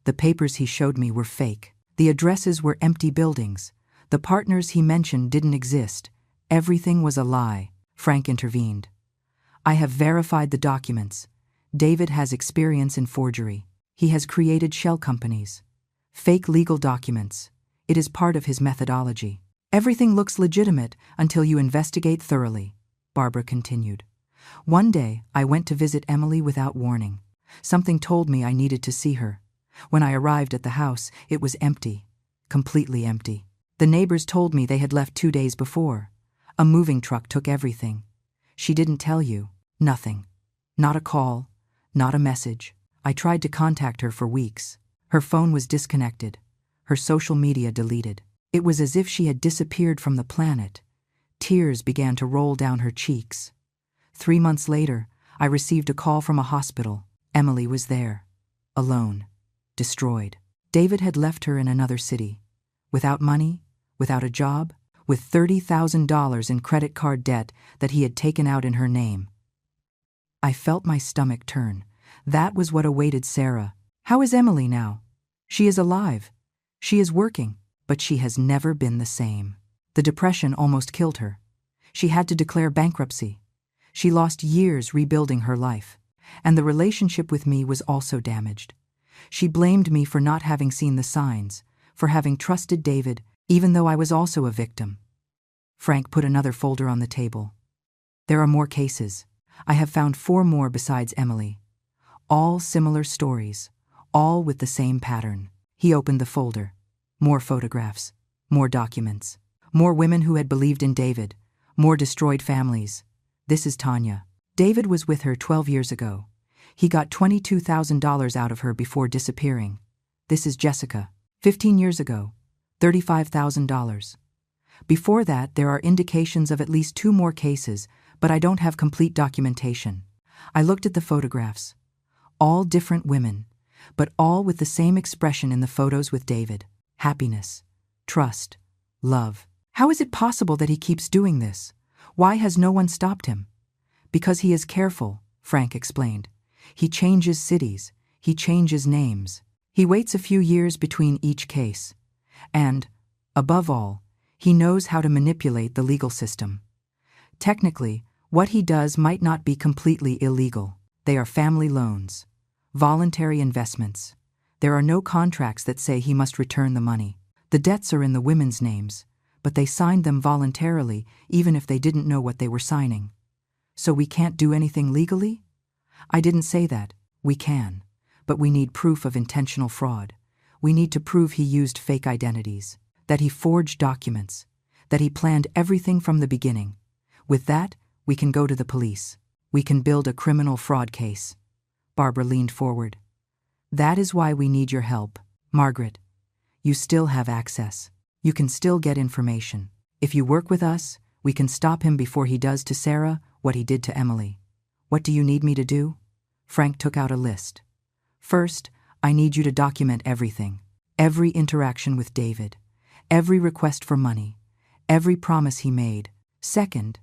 The papers he showed me were fake. The addresses were empty buildings. The partners he mentioned didn't exist. Everything was a lie. Frank intervened. "I have verified the documents. David has experience in forgery. He has created shell companies. Fake legal documents. It is part of his methodology. Everything looks legitimate until you investigate thoroughly," Barbara continued. "One day, I went to visit Emily without warning. Something told me I needed to see her. When I arrived at the house, it was empty. Completely empty. The neighbors told me they had left 2 days before. A moving truck took everything. She didn't tell you. Nothing. Not a call. Not a message. I tried to contact her for weeks. Her phone was disconnected. Her social media deleted. It was as if she had disappeared from the planet. Tears began to roll down her cheeks. 3 months later, I received a call from a hospital. Emily was there. Alone. Destroyed. David had left her in another city. Without money, without a job, with $30,000 in credit card debt that he had taken out in her name. I felt my stomach turn. That was what awaited Sarah. How is Emily now? She is alive. She is working, but she has never been the same. The depression almost killed her. She had to declare bankruptcy. She lost years rebuilding her life. And the relationship with me was also damaged. She blamed me for not having seen the signs, for having trusted David, even though I was also a victim. Frank put another folder on the table. There are more cases. I have found 4 more besides Emily. All similar stories, all with the same pattern. He opened the folder. More photographs, more documents, more women who had believed in David, more destroyed families. This is Tanya. David was with her 12 years ago. He got $22,000 out of her before disappearing. This is Jessica. 15 years ago, $35,000. Before that, there are indications of at least 2 more cases, but I don't have complete documentation. I looked at the photographs. All different women, but all with the same expression in the photos with David. Happiness, trust, love. How is it possible that he keeps doing this? Why has no one stopped him? Because he is careful, Frank explained. He changes cities, he changes names. He waits a few years between each case. And, above all, he knows how to manipulate the legal system. Technically, what he does might not be completely illegal. They are family loans, voluntary investments. There are no contracts that say he must return the money. The debts are in the women's names, but they signed them voluntarily even if they didn't know what they were signing. So we can't do anything legally? I didn't say that. We can. But we need proof of intentional fraud. We need to prove he used fake identities, that he forged documents, that he planned everything from the beginning. With that, we can go to the police. We can build a criminal fraud case. Barbara leaned forward. That is why we need your help, Margaret. You still have access. You can still get information. If you work with us, we can stop him before he does to Sarah what he did to Emily. What do you need me to do? Frank took out a list. First, I need you to document everything. Every interaction with David. Every request for money. Every promise he made. Second,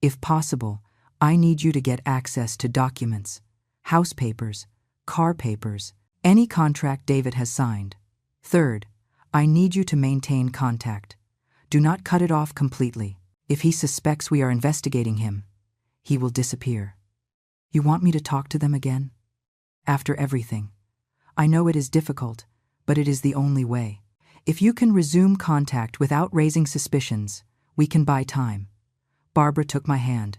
if possible, I need you to get access to documents, house papers, car papers, any contract David has signed. Third, I need you to maintain contact. Do not cut it off completely. If he suspects we are investigating him, he will disappear. You want me to talk to them again? After everything. I know it is difficult, but it is the only way. If you can resume contact without raising suspicions, we can buy time. Barbara took my hand.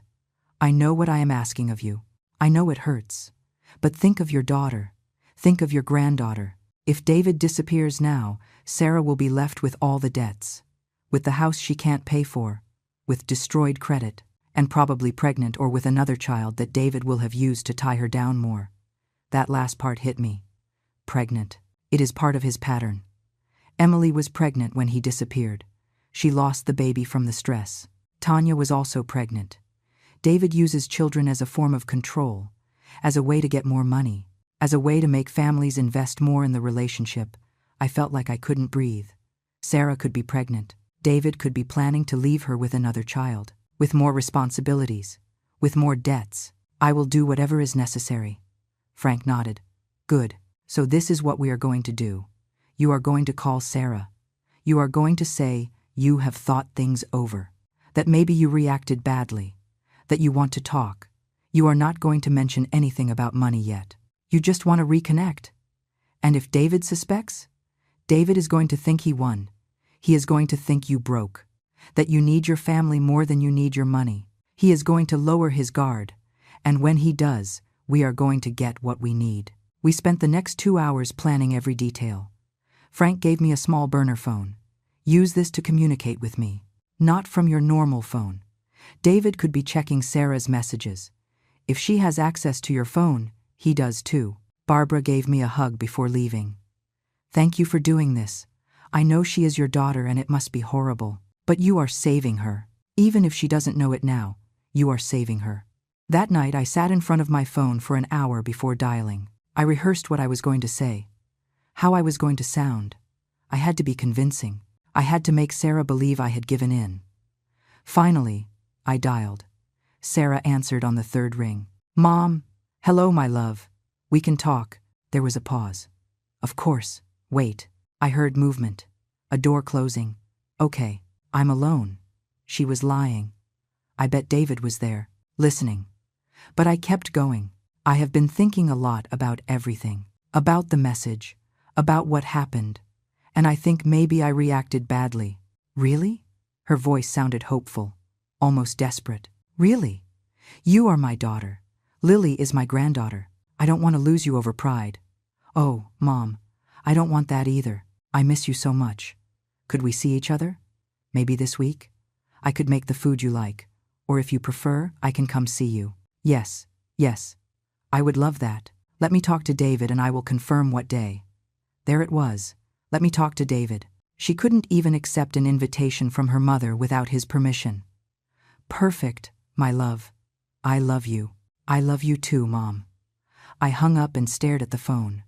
I know what I am asking of you. I know it hurts. But think of your daughter. Think of your granddaughter. If David disappears now, Sarah will be left with all the debts. With the house she can't pay for. With destroyed credit. And probably pregnant or with another child that David will have used to tie her down more. That last part hit me. Pregnant. It is part of his pattern. Emily was pregnant when he disappeared. She lost the baby from the stress. Tanya was also pregnant. David uses children as a form of control, as a way to get more money, as a way to make families invest more in the relationship. I felt like I couldn't breathe. Sarah could be pregnant. David could be planning to leave her with another child, with more responsibilities, with more debts. I will do whatever is necessary. Frank nodded. Good. So this is what we are going to do. You are going to call Sarah. You are going to say you have thought things over, that maybe you reacted badly, that you want to talk. You are not going to mention anything about money yet. You just want to reconnect. And if David suspects, David is going to think he won. He is going to think you broke, that you need your family more than you need your money. He is going to lower his guard, and when he does, we are going to get what we need. We spent the next 2 hours planning every detail. Frank gave me a small burner phone. Use this to communicate with me, not from your normal phone. David could be checking Sarah's messages. If she has access to your phone, he does too. Barbara gave me a hug before leaving. Thank you for doing this. I know she is your daughter and it must be horrible, but you are saving her. Even if she doesn't know it now, you are saving her. That night I sat in front of my phone for an hour before dialing. I rehearsed what I was going to say, how I was going to sound. I had to be convincing. I had to make Sarah believe I had given in. Finally, I dialed. Sarah answered on the third ring. Mom, hello my love. We can talk. There was a pause. Of course. Wait. I heard movement. A door closing. Okay, I'm alone. She was lying. I bet David was there, listening. But I kept going. I have been thinking a lot about everything. About the message. About what happened. And I think maybe I reacted badly. Really? Her voice sounded hopeful, almost desperate. Really? You are my daughter. Lily is my granddaughter. I don't want to lose you over pride. Oh, Mom, I don't want that either. I miss you so much. Could we see each other? Maybe this week? I could make the food you like. Or if you prefer, I can come see you. Yes, yes. I would love that. Let me talk to David and I will confirm what day. There it was. Let me talk to David. She couldn't even accept an invitation from her mother without his permission. Perfect, my love. I love you. I love you too, Mom. I hung up and stared at the phone.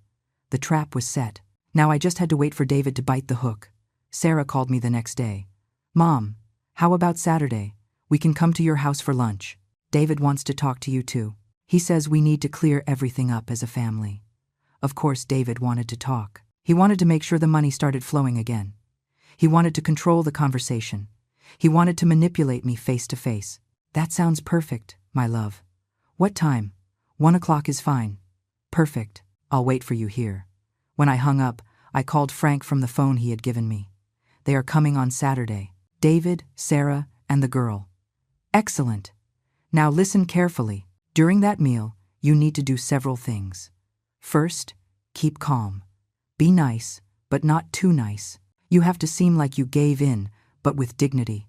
The trap was set. Now I just had to wait for David to bite the hook. Sarah called me the next day. Mom, how about Saturday? We can come to your house for lunch. David wants to talk to you too. He says we need to clear everything up as a family. Of course, David wanted to talk. He wanted to make sure the money started flowing again. He wanted to control the conversation. He wanted to manipulate me face to face. That sounds perfect, my love. What time? 1 o'clock is fine. Perfect. I'll wait for you here. When I hung up, I called Frank from the phone he had given me. They are coming on Saturday. David, Sarah, and the girl. Excellent. Now listen carefully. During that meal, you need to do several things. First, keep calm. Be nice, but not too nice. You have to seem like you gave in, but with dignity.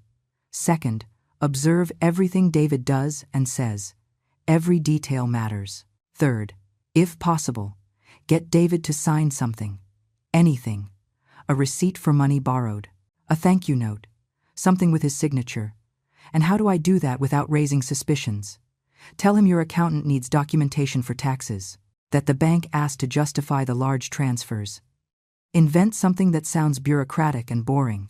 Second, observe everything David does and says. Every detail matters. Third, if possible, get David to sign something. Anything. A receipt for money borrowed. A thank you note. Something with his signature. And how do I do that without raising suspicions? Tell him your accountant needs documentation for taxes, that the bank asked to justify the large transfers. Invent something that sounds bureaucratic and boring.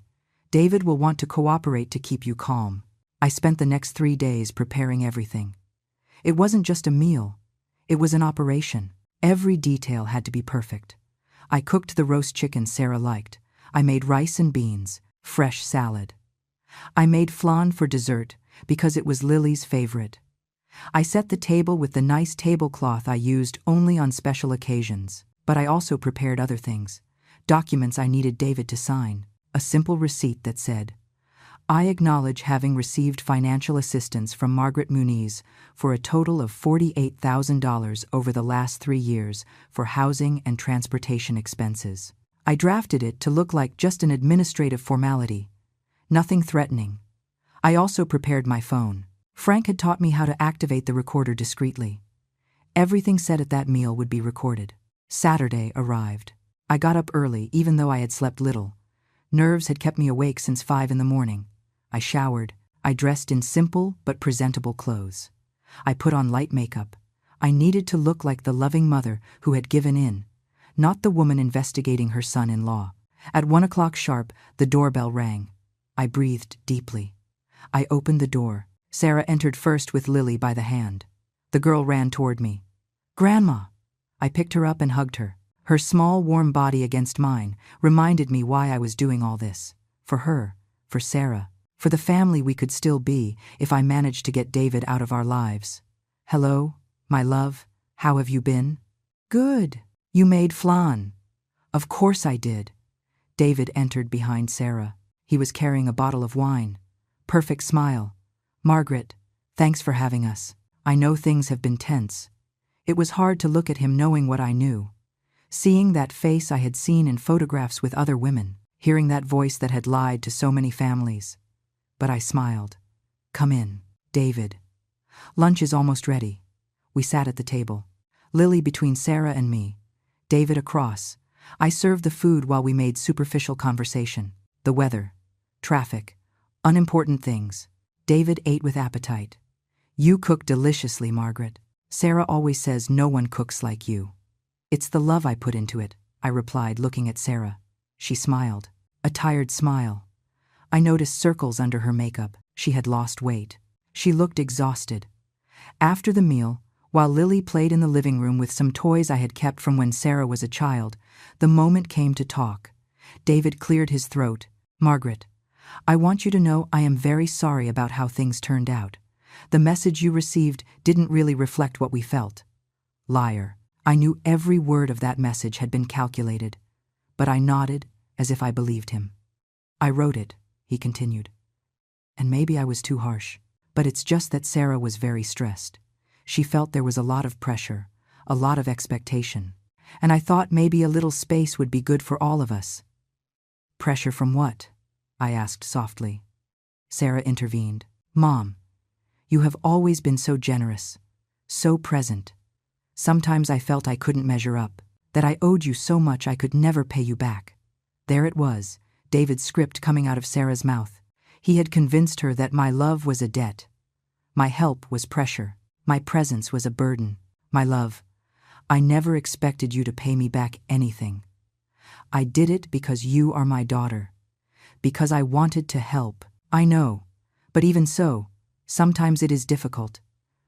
David will want to cooperate to keep you calm. I spent the next 3 days preparing everything. It wasn't just a meal. It was an operation. Every detail had to be perfect. I cooked the roast chicken Sarah liked. I made rice and beans, fresh salad. I made flan for dessert because it was Lily's favorite. I set the table with the nice tablecloth I used only on special occasions, but I also prepared other things. Documents I needed David to sign. A simple receipt that said, I acknowledge having received financial assistance from Margaret Muniz for a total of $48,000 over the last 3 years for housing and transportation expenses. I drafted it to look like just an administrative formality. Nothing threatening. I also prepared my phone. Frank had taught me how to activate the recorder discreetly. Everything said at that meal would be recorded. Saturday arrived. I got up early even though I had slept little. Nerves had kept me awake since 5 in the morning. I showered. I dressed in simple but presentable clothes. I put on light makeup. I needed to look like the loving mother who had given in, not the woman investigating her son-in-law. At 1 o'clock sharp, the doorbell rang. I breathed deeply. I opened the door. Sarah entered first with Lily by the hand. The girl ran toward me. Grandma! I picked her up and hugged her. Her small, warm body against mine reminded me why I was doing all this. For her, for Sarah, for the family we could still be if I managed to get David out of our lives. Hello, my love, how have you been? Good. You made flan. Of course I did. David entered behind Sarah. He was carrying a bottle of wine. Perfect smile. Margaret, thanks for having us. I know things have been tense. It was hard to look at him knowing what I knew. Seeing that face I had seen in photographs with other women, hearing that voice that had lied to so many families. But I smiled. Come in, David. Lunch is almost ready. We sat at the table. Lily between Sarah and me. David across. I served the food while we made superficial conversation. The weather. Traffic. Unimportant things. David ate with appetite. You cook deliciously, Margaret. Sarah always says no one cooks like you. It's the love I put into it, I replied, looking at Sarah. She smiled. A tired smile. I noticed circles under her makeup. She had lost weight. She looked exhausted. After the meal, while Lily played in the living room with some toys I had kept from when Sarah was a child, the moment came to talk. David cleared his throat. Margaret, I want you to know I am very sorry about how things turned out. The message you received didn't really reflect what we felt. Liar. I knew every word of that message had been calculated, but I nodded as if I believed him. I wrote it, he continued. And maybe I was too harsh, but it's just that Sarah was very stressed. She felt there was a lot of pressure, a lot of expectation, and I thought maybe a little space would be good for all of us. Pressure from what? I asked softly. Sarah intervened. Mom, you have always been so generous, so present. Sometimes I felt I couldn't measure up, that I owed you so much I could never pay you back. There it was, David's script coming out of Sarah's mouth. He had convinced her that my love was a debt. My help was pressure. My presence was a burden. My love, I never expected you to pay me back anything. I did it because you are my daughter. Because I wanted to help. I know. But even so, sometimes it is difficult.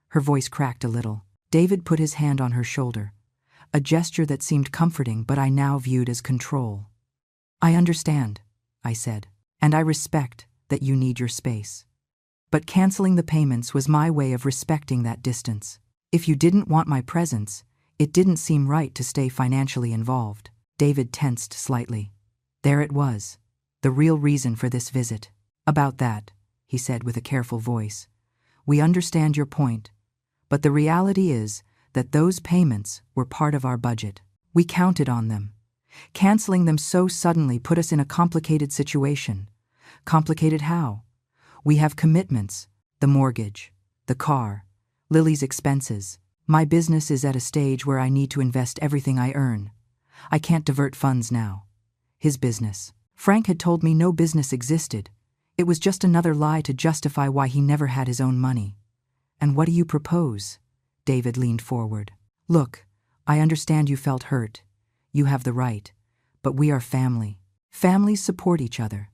Her voice cracked a little. David put his hand on her shoulder, a gesture that seemed comforting but I now viewed as control. I understand, I said, and I respect that you need your space. But canceling the payments was my way of respecting that distance. If you didn't want my presence, it didn't seem right to stay financially involved. David tensed slightly. There it was, the real reason for this visit. About that, he said with a careful voice. We understand your point, but the reality is that those payments were part of our budget. We counted on them. Canceling them so suddenly put us in a complicated situation. Complicated how? We have commitments, the mortgage, the car, Lily's expenses. My business is at a stage where I need to invest everything I earn. I can't divert funds now. His business. Frank had told me no business existed. It was just another lie to justify why he never had his own money. And what do you propose? David leaned forward. Look, I understand you felt hurt. You have the right. But we are family. Families support each other.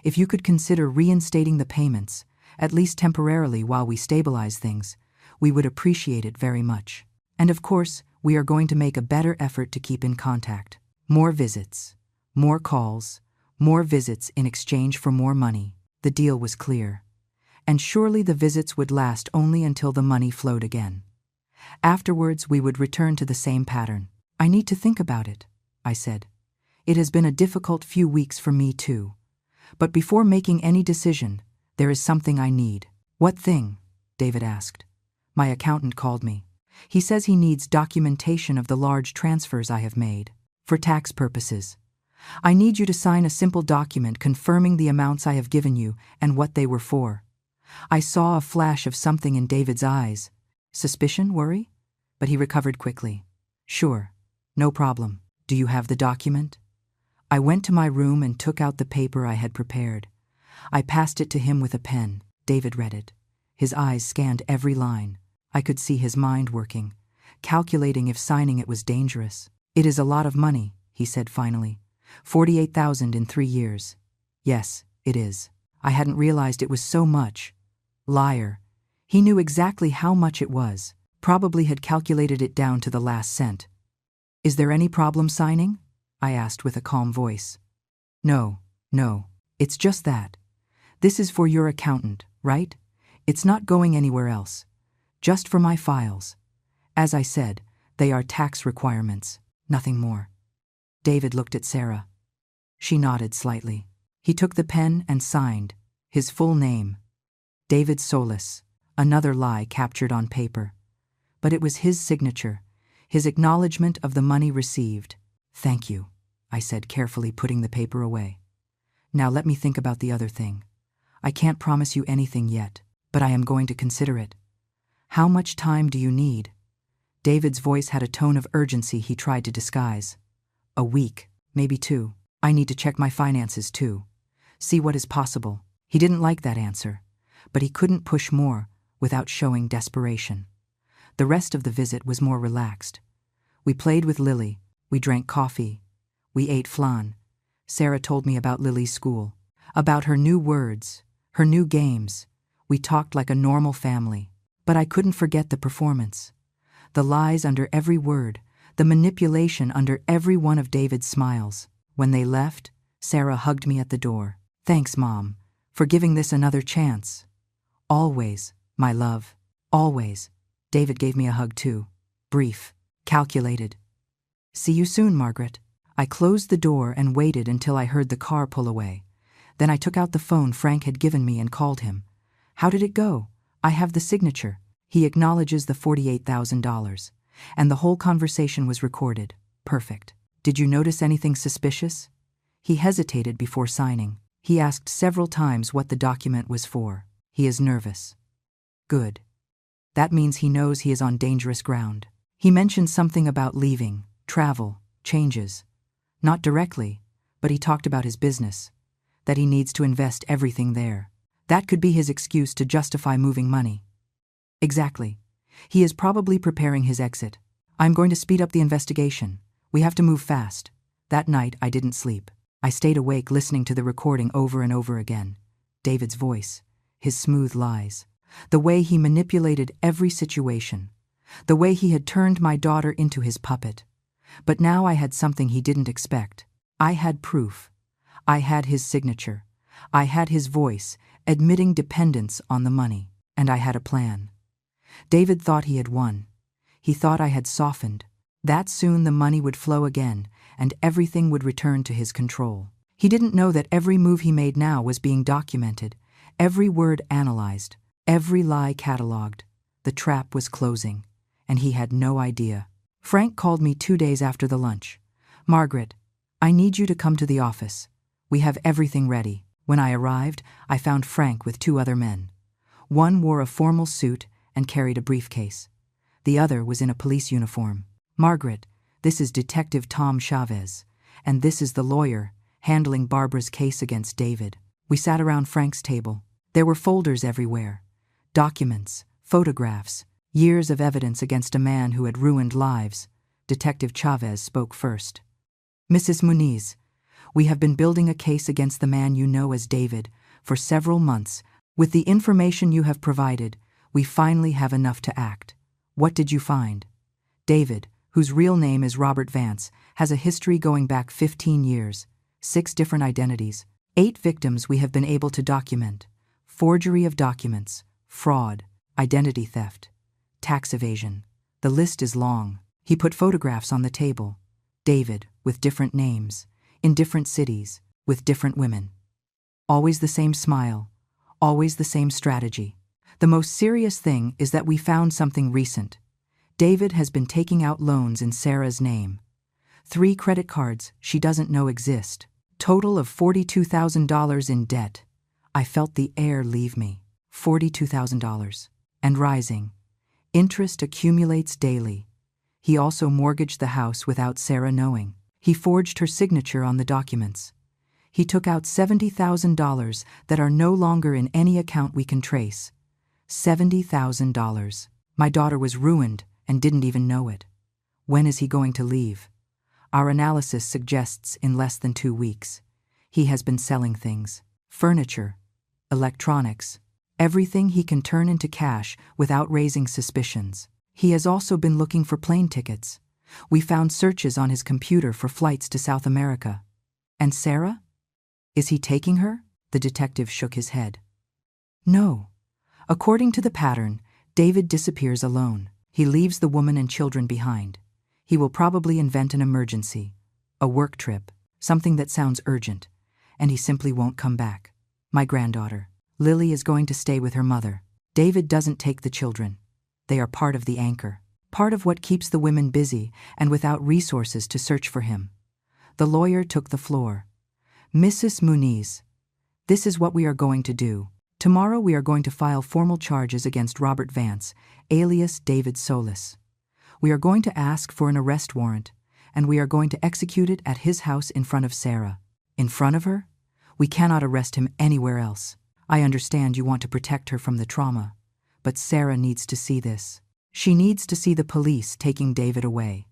If you could consider reinstating the payments, at least temporarily while we stabilize things, we would appreciate it very much. And of course, we are going to make a better effort to keep in contact. More visits, more calls, more visits in exchange for more money. The deal was clear. And surely the visits would last only until the money flowed again. Afterwards, we would return to the same pattern. I need to think about it, I said. It has been a difficult few weeks for me too. But before making any decision, there is something I need. What thing? David asked. My accountant called me. He says he needs documentation of the large transfers I have made. For tax purposes. I need you to sign a simple document confirming the amounts I have given you and what they were for. I saw a flash of something in David's eyes. Suspicion, worry? But he recovered quickly. Sure, no problem. Do you have the document? I went to my room and took out the paper I had prepared. I passed it to him with a pen. David read it. His eyes scanned every line. I could see his mind working, calculating if signing it was dangerous. It is a lot of money, he said finally. 48,000 in 3 years. Yes, it is. I hadn't realized it was so much. Liar. He knew exactly how much it was, probably had calculated it down to the last cent. Is there any problem signing? I asked with a calm voice. No, it's just that. This is for your accountant, right? It's not going anywhere else. Just for my files. As I said, they are tax requirements, nothing more. David looked at Sarah. She nodded slightly. He took the pen and signed, his full name. David Solis, another lie captured on paper. But it was his signature, his acknowledgement of the money received. Thank you, I said, carefully putting the paper away. Now let me think about the other thing. I can't promise you anything yet, but I am going to consider it. How much time do you need? David's voice had a tone of urgency he tried to disguise. A week, maybe 2. I need to check my finances too. See what is possible. He didn't like that answer, but he couldn't push more without showing desperation. The rest of the visit was more relaxed. We played with Lily, we drank coffee, we ate flan. Sarah told me about Lily's school, about her new words, her new games. We talked like a normal family, but I couldn't forget the performance. The lies under every word, the manipulation under every one of David's smiles. When they left, Sarah hugged me at the door. Thanks, Mom, for giving this another chance. Always, my love, always. David gave me a hug too. Brief, calculated. See you soon, Margaret. I closed the door and waited until I heard the car pull away. Then I took out the phone Frank had given me and called him. How did it go? I have the signature. He acknowledges the $48,000. And the whole conversation was recorded. Perfect. Did you notice anything suspicious? He hesitated before signing. He asked several times what the document was for. He is nervous. Good. That means he knows he is on dangerous ground. He mentioned something about leaving, travel, changes. Not directly, but he talked about his business, that he needs to invest everything there. That could be his excuse to justify moving money. Exactly. He is probably preparing his exit. I'm going to speed up the investigation. We have to move fast. That night, I didn't sleep. I stayed awake listening to the recording over and over again. David's voice, his smooth lies, the way he manipulated every situation, the way he had turned my daughter into his puppet. But now I had something he didn't expect. I had proof. I had his signature. I had his voice, admitting dependence on the money. And I had a plan. David thought he had won. He thought I had softened. That soon the money would flow again, and everything would return to his control. He didn't know that every move he made now was being documented, every word analyzed, every lie catalogued. The trap was closing, and he had no idea. Frank called me 2 days after the lunch. "Margaret, I need you to come to the office. We have everything ready." When I arrived, I found Frank with 2 other men. One wore a formal suit and carried a briefcase. The other was in a police uniform. "Margaret, this is Detective Tom Chavez, and this is the lawyer handling Barbara's case against David." We sat around Frank's table. There were folders everywhere. Documents, photographs, years of evidence against a man who had ruined lives. Detective Chavez spoke first. "Mrs. Muniz, we have been building a case against the man you know as David for several months. With the information you have provided, we finally have enough to act. What did you find?" David, whose real name is Robert Vance, has a history going back 15 years, 6 different identities, 8 victims we have been able to document, forgery of documents, fraud, identity theft, tax evasion. The list is long. He put photographs on the table. David, with different names, in different cities, with different women. Always the same smile, always the same strategy. The most serious thing is that we found something recent. David has been taking out loans in Sarah's name. 3 credit cards she doesn't know exist. Total of $42,000 in debt. I felt the air leave me. $42,000. And rising. Interest accumulates daily. He also mortgaged the house without Sarah knowing. He forged her signature on the documents. He took out $70,000 that are no longer in any account we can trace. $70,000. My daughter was ruined and didn't even know it. When is he going to leave? Our analysis suggests in less than 2 weeks. He has been selling things. Furniture, electronics, everything he can turn into cash without raising suspicions. He has also been looking for plane tickets. We found searches on his computer for flights to South America. And Sarah? Is he taking her? The detective shook his head. No. According to the pattern, David disappears alone. He leaves the woman and children behind. He will probably invent an emergency, a work trip, something that sounds urgent, and he simply won't come back. My granddaughter, Lily, is going to stay with her mother. David doesn't take the children. They are part of the anchor, part of what keeps the women busy and without resources to search for him. The lawyer took the floor. "Mrs. Muniz, this is what we are going to do. Tomorrow we are going to file formal charges against Robert Vance, alias David Solis. We are going to ask for an arrest warrant, and we are going to execute it at his house in front of Sarah. In front of her? We cannot arrest him anywhere else. I understand you want to protect her from the trauma, but Sarah needs to see this. She needs to see the police taking David away.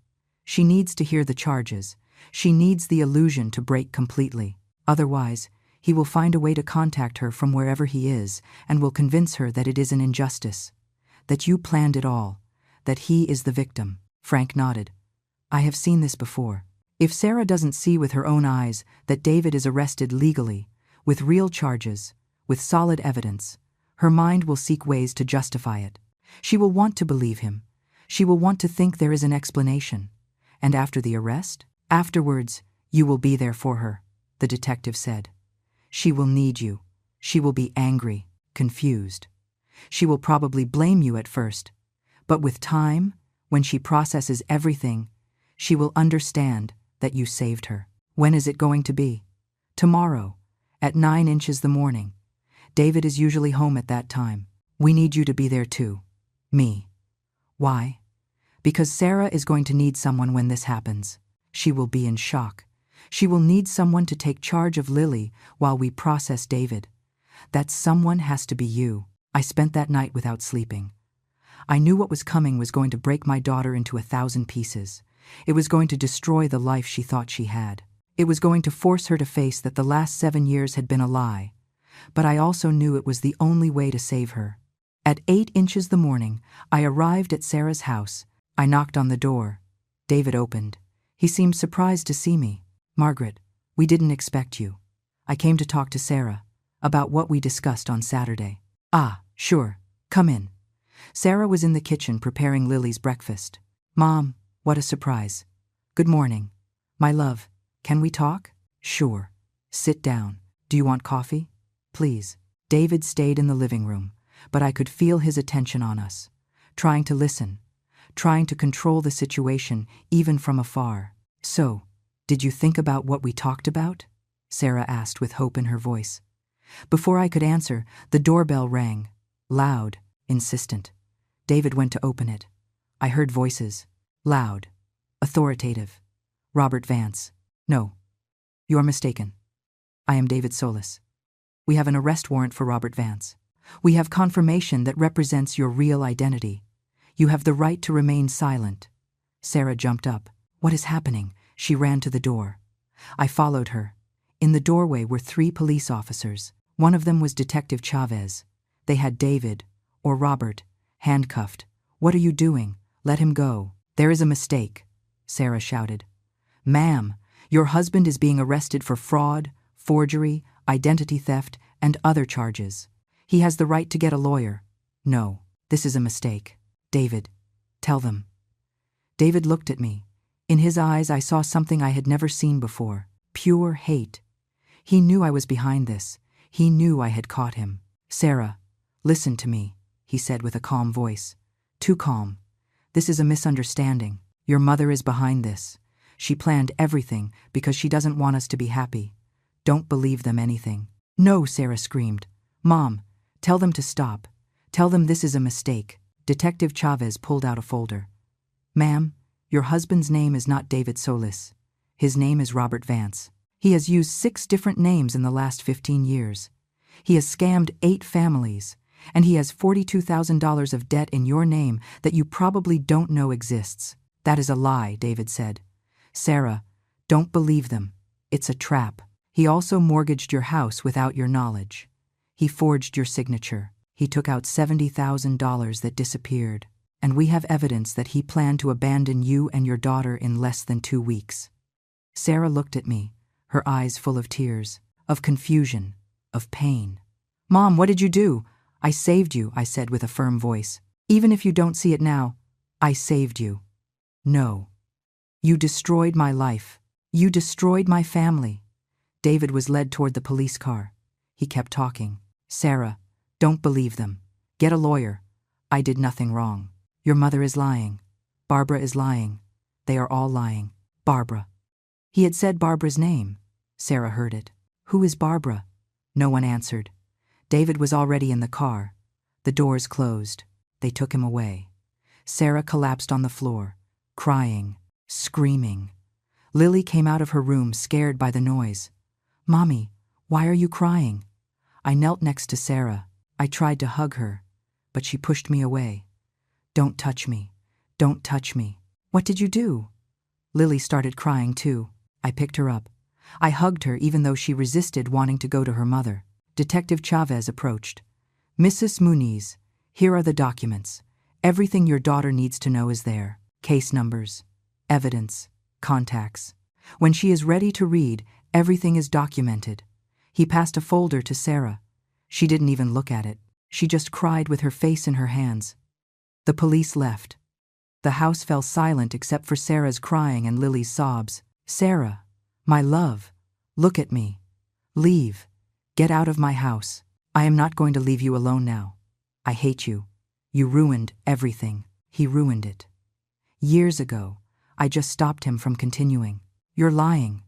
She needs to hear the charges. She needs the illusion to break completely. Otherwise, he will find a way to contact her from wherever he is and will convince her that it is an injustice, that you planned it all, that he is the victim." Frank nodded. "I have seen this before. If Sarah doesn't see with her own eyes that David is arrested legally, with real charges, with solid evidence, her mind will seek ways to justify it. She will want to believe him. She will want to think there is an explanation. And after the arrest? Afterwards, you will be there for her," the detective said. "She will need you. She will be angry, confused. She will probably blame you at first. But with time, when she processes everything, she will understand that you saved her." "When is it going to be?" "Tomorrow, at 9 inches the morning. David is usually home at that time. We need you to be there too." "Me? Why?" "Because Sarah is going to need someone when this happens. She will be in shock. She will need someone to take charge of Lily while we process David. That someone has to be you. I spent that night without sleeping. I knew what was coming was going to break my daughter into 1,000 pieces. It was going to destroy the life she thought she had. It was going to force her to face that the last 7 years had been a lie. But I also knew it was the only way to save her. At 8 inches the morning, I arrived at Sarah's house. I knocked on the door. David opened. He seemed surprised to see me. "Margaret, we didn't expect you. I came to talk to Sarah about what we discussed on Saturday." "Ah, sure. Come in." Sarah was in the kitchen preparing Lily's breakfast. "Mom, what a surprise. Good morning. My love, can we talk?" "Sure. Sit down. Do you want coffee?" "Please." David stayed in the living room, but I could feel his attention on us, trying to listen, trying to control the situation even from afar. "So, did you think about what we talked about?" Sarah asked with hope in her voice. Before I could answer, the doorbell rang, loud, insistent. David went to open it. I heard voices, loud, authoritative. "Robert Vance." "No, you are mistaken. I am David Solis. We have an arrest warrant for Robert Vance. We have confirmation that represents your real identity. You have the right to remain silent." Sarah jumped up. "What is happening?" She ran to the door. I followed her. In the doorway were 3 police officers. One of them was Detective Chavez. They had David, or Robert, handcuffed. "What are you doing? Let him go." "There is a mistake," Sarah shouted. "Ma'am, your husband is being arrested for fraud, forgery, identity theft, and other charges. He has the right to get a lawyer." "No, this is a mistake. David, tell them." David looked at me. In his eyes I saw something I had never seen before. Pure hate. He knew I was behind this. He knew I had caught him. "Sarah, listen to me," he said with a calm voice. Too calm. "This is a misunderstanding. Your mother is behind this. She planned everything because she doesn't want us to be happy. Don't believe them anything." "No," Sarah screamed. "Mom, tell them to stop. Tell them this is a mistake." Detective Chavez pulled out a folder. "Ma'am, your husband's name is not David Solis. His name is Robert Vance. He has used 6 different names in the last 15 years. He has scammed 8 families, and he has $42,000 of debt in your name that you probably don't know exists." "That is a lie," David said. "Sarah, don't believe them. It's a trap. He also mortgaged your house without your knowledge. He forged your signature. He took out $70,000 that disappeared, and we have evidence that he planned to abandon you and your daughter in less than 2 weeks." Sarah looked at me, her eyes full of tears, of confusion, of pain. "Mom, what did you do?" "I saved you," I said with a firm voice. "Even if you don't see it now, I saved you." "No. You destroyed my life. You destroyed my family." David was led toward the police car. He kept talking. "Sarah, don't believe them. Get a lawyer. I did nothing wrong. Your mother is lying. Barbara is lying. They are all lying. Barbara." He had said Barbara's name. Sarah heard it. "Who is Barbara?" No one answered. David was already in the car. The doors closed. They took him away. Sarah collapsed on the floor, crying, screaming. Lily came out of her room scared by the noise. "Mommy, why are you crying?" I knelt next to Sarah. I tried to hug her, but she pushed me away. "Don't touch me. Don't touch me." "What did you do?" Lily started crying too. I picked her up. I hugged her even though she resisted wanting to go to her mother. Detective Chavez approached. "Mrs. Muniz, here are the documents. Everything your daughter needs to know is there. Case numbers, evidence, contacts. When she is ready to read, everything is documented." He passed a folder to Sarah. She didn't even look at it. She just cried with her face in her hands. The police left. The house fell silent except for Sarah's crying and Lily's sobs. "Sarah, my love, look at me. Leave. Get out of my house. I am not going to leave you alone now. I hate you. You ruined everything." He ruined it. Years ago, I just stopped him from continuing. "You're lying.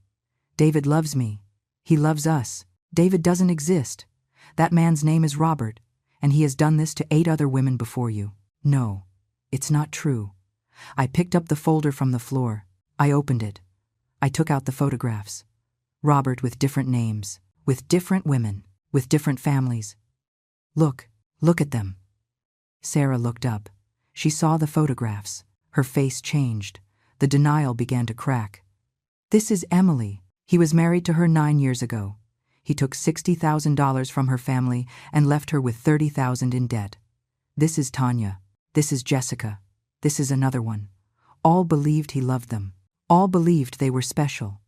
David loves me. He loves us. David doesn't exist. That man's name is Robert, and he has done this to 8 other women before you." "No, it's not true." I picked up the folder from the floor. I opened it. I took out the photographs. Robert with different names, with different women, with different families. Look at them. Sarah looked up. She saw the photographs. Her face changed. The denial began to crack. This is Emily. He was married to her 9 years ago. He took $60,000 from her family and left her with $30,000 in debt. This is Tanya. This is Jessica. This is another one. All believed he loved them. All believed they were special.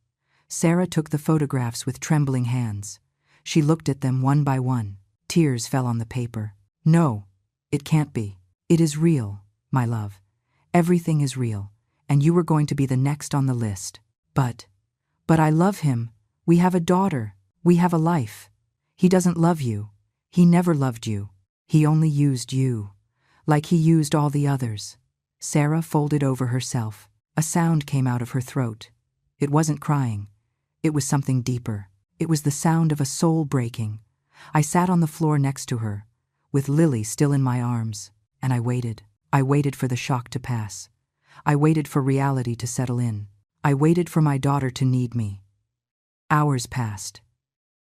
Sarah took the photographs with trembling hands. She looked at them one by one. Tears fell on the paper. No, it can't be. It is real, my love. Everything is real, and you were going to be the next on the list. But I love him. We have a daughter. We have a life. He doesn't love you. He never loved you. He only used you. Like he used all the others. Sarah folded over herself. A sound came out of her throat. It wasn't crying. It was something deeper. It was the sound of a soul breaking. I sat on the floor next to her, with Lily still in my arms, and I waited. I waited for the shock to pass. I waited for reality to settle in. I waited for my daughter to need me. Hours passed.